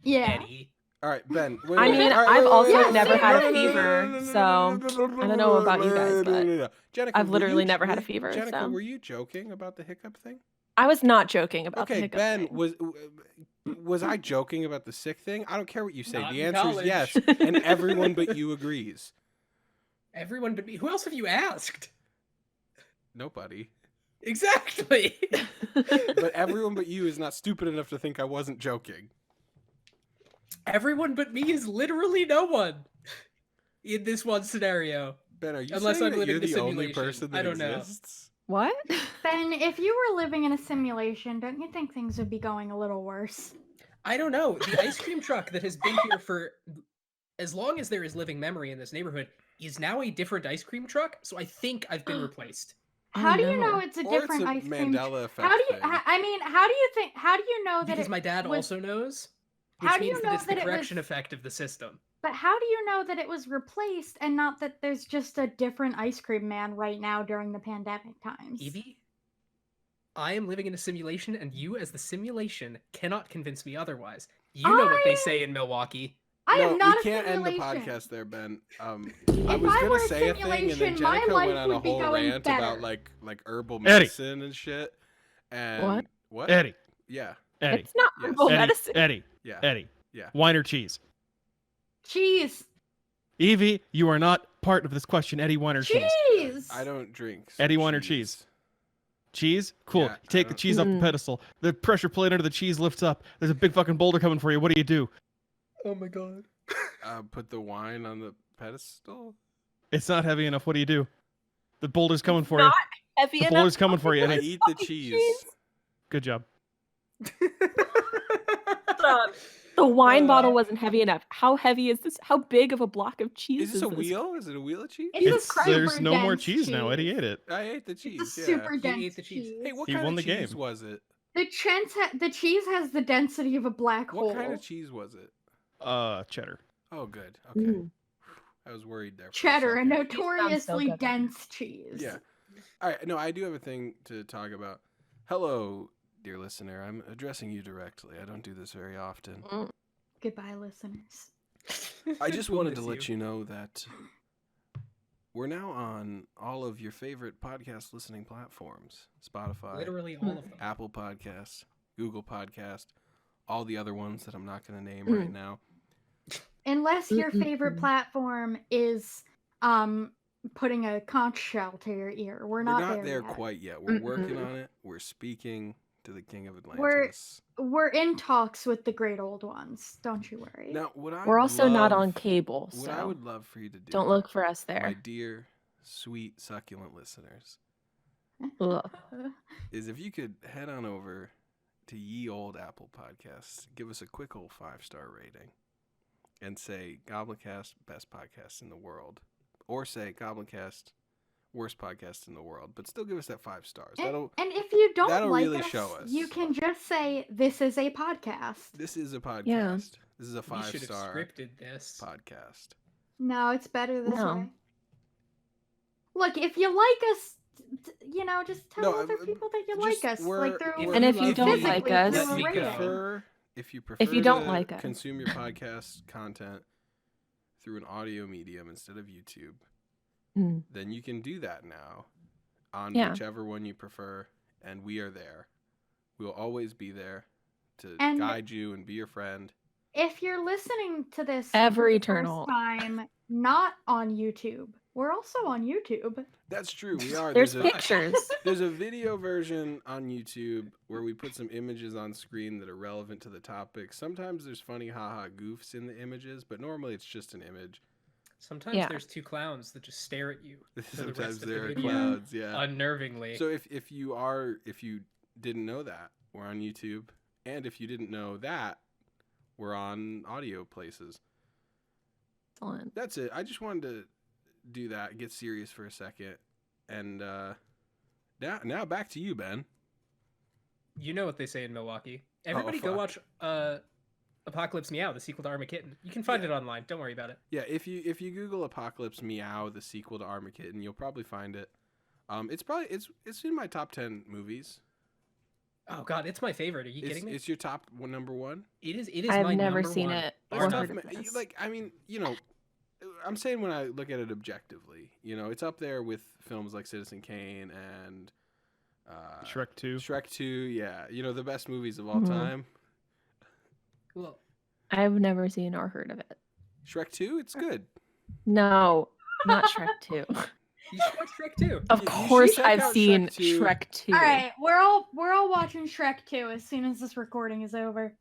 Yeah. Eddie. All right, Ben. Wait, I wait, mean, all right, I've wait, also wait, wait, never wait, had a no, no, no, fever, no, no, so no, no, no, I don't know about you no, guys, no, but no, no. Jenica, I've were literally you- never had a were- fever, Jenica, so- were you joking about the hiccup thing? I was not joking about the Okay, hiccup Ben, thing. was I joking about the sick thing? I don't care what you say. Not The in answer is college. yes, and everyone but you agrees. Everyone but me. Who else have you asked? Nobody. Exactly. But everyone but you is not stupid enough to think I wasn't joking. Everyone but me is literally no one in this one scenario. Ben, are you Unless saying I'm that living you're in a the only simulation. person that I don't know. exists? What? Ben, if you were living in a simulation, don't you think things would be going a little worse? I don't know. The ice cream truck that has been here for as long as there is living memory in this neighborhood is now a different ice cream truck, so I think I've been replaced. How Oh, do you know no. it's a Or different it's a ice cream? Mandela effect How do you? thing. I mean, how do you think? How do you know that? Because it my dad was- also knows, which How do you means know that it's that the it correction was- effect of the system. But how do you know that it was replaced and not that there's just a different ice cream man right now during the pandemic times? Evey, I am living in a simulation, and you, as the simulation, cannot convince me otherwise. You know what they say in Milwaukee. I I am not we a can't end the simulation. podcast there, Ben. I If was I were gonna a say a thing, and then simulation, my Jennica life went on a would be whole going rant better. about like herbal Eddy. medicine and shit. And what? Eddie. Yeah, Eddie. It's not Yes. herbal Eddie. medicine. Eddie. yeah, Eddie. yeah. Wine or cheese? Cheese. Evey, you are not part of this question. Eddie, wine or cheese? Cheese. I don't drink. So Eddie, wine or cheese? Cheese? Cool. Yeah, You I take the don't- cheese off the Mm. pedestal. The pressure plate under the cheese lifts up. There's a big fucking boulder coming for you. What do? Oh my god. Put the wine on the pedestal. It's not heavy enough. What do? The boulder's coming for not you. Heavy The enough. boulder's coming for you, I Eddie. eat the fucking cheese. Good job. The wine Uh, bottle wasn't heavy enough. How heavy is this? How big of a block of cheese Is this a wheel? Is it a wheel of cheese? It's a There's super no more dense cheese now. Eddie cheese. ate it. I ate the cheese. It's a Yeah. super He dense ate the cheese. Hey, what He kind won of the cheese game. was it? The cheese has the density of a black hole. What kind of cheese was it? Cheddar. Oh, good. Okay. Mm. I was worried there. For Cheddar, a second. notoriously good. dense cheese. Yeah. All right. No, I do have a thing to talk about. Hello, dear listener. I'm addressing you directly. I don't do this very often. Goodbye, listeners. I just wanted to let you know that we're now on all of your favorite podcast listening platforms: Spotify, Literally all of them. Apple Podcasts, Google Podcast, all the other ones that I'm not going to name Mm. right now. Unless your favorite Mm-mm-mm. platform is putting a conch shell to your ear. We're not there yet. quite yet. We're working Mm-mm. on it. We're speaking to the King of We're- Atlantis. We're in talks with the great old ones. Don't you worry. Now, what I We're also not love- on cable, What I so would love for you to do, don't look for us my there. dear, sweet, succulent listeners, Ugh. is if you could head on over to Ye Old Apple Podcasts, give us a quick old 5-star rating, and say Goblincast, best podcast in the world, or say Goblincast, worst podcast in the world, but still give us that 5 stars. And if you don't that'll like really us, show us. you can just say this is a podcast. This is a podcast. Yeah. This is a We should have 5-star scripted this. podcast. No, it's better this No. way. Look, if you like us, just tell No, other people that you like us, like through. And if you don't physically like us- through a Let me rating. go. If you prefer don't to like us. consume your podcast content through an audio medium instead of YouTube, Mm. then you can do that now on Yeah. whichever one you prefer, and we are there. We will always be there to And- guide you and be your friend. If you're listening to this Ever for the eternal. first time, not on YouTube, we're also on YouTube. That's true. We are. There's a, pictures. There's a video version on YouTube where we put some images on screen that are relevant to the topic. Sometimes there's funny haha goofs in the images, but normally it's just an image. Sometimes Yeah. there's two clowns that just stare at you for the Sometimes rest of there the are video clouds, yeah. unnervingly. So if you didn't know that, we're on YouTube, and if you didn't know that, we're on audio places. Excellent. That's it. I just wanted to do that, get serious for a second, and now back to you, Ben. You know what they say in Milwaukee. Everybody go fuck. watch Apocalypse Meow, the sequel to Armageddon. You can find Yeah. it online. Don't worry about it. Yeah, if you Google Apocalypse Meow, the sequel to Armageddon, you'll probably find it. It's in my top 10 movies. Oh god, it's my favorite. Are you kidding me? It's your top number one. It is I've my never number seen one. it There's or stuff, heard of man, this. like, I mean, I'm saying when I look at it objectively, it's up there with films like Citizen Kane and Shrek 2. Shrek 2, yeah, the best movies of all Mhm. time. Well, I've never seen or heard of it. Shrek 2, it's good. No, not Shrek 2. you should watch Shrek too. Of You should course check I've out seen Shrek 2. Shrek 2. All right, we're all watching Shrek 2 as soon as this recording is over.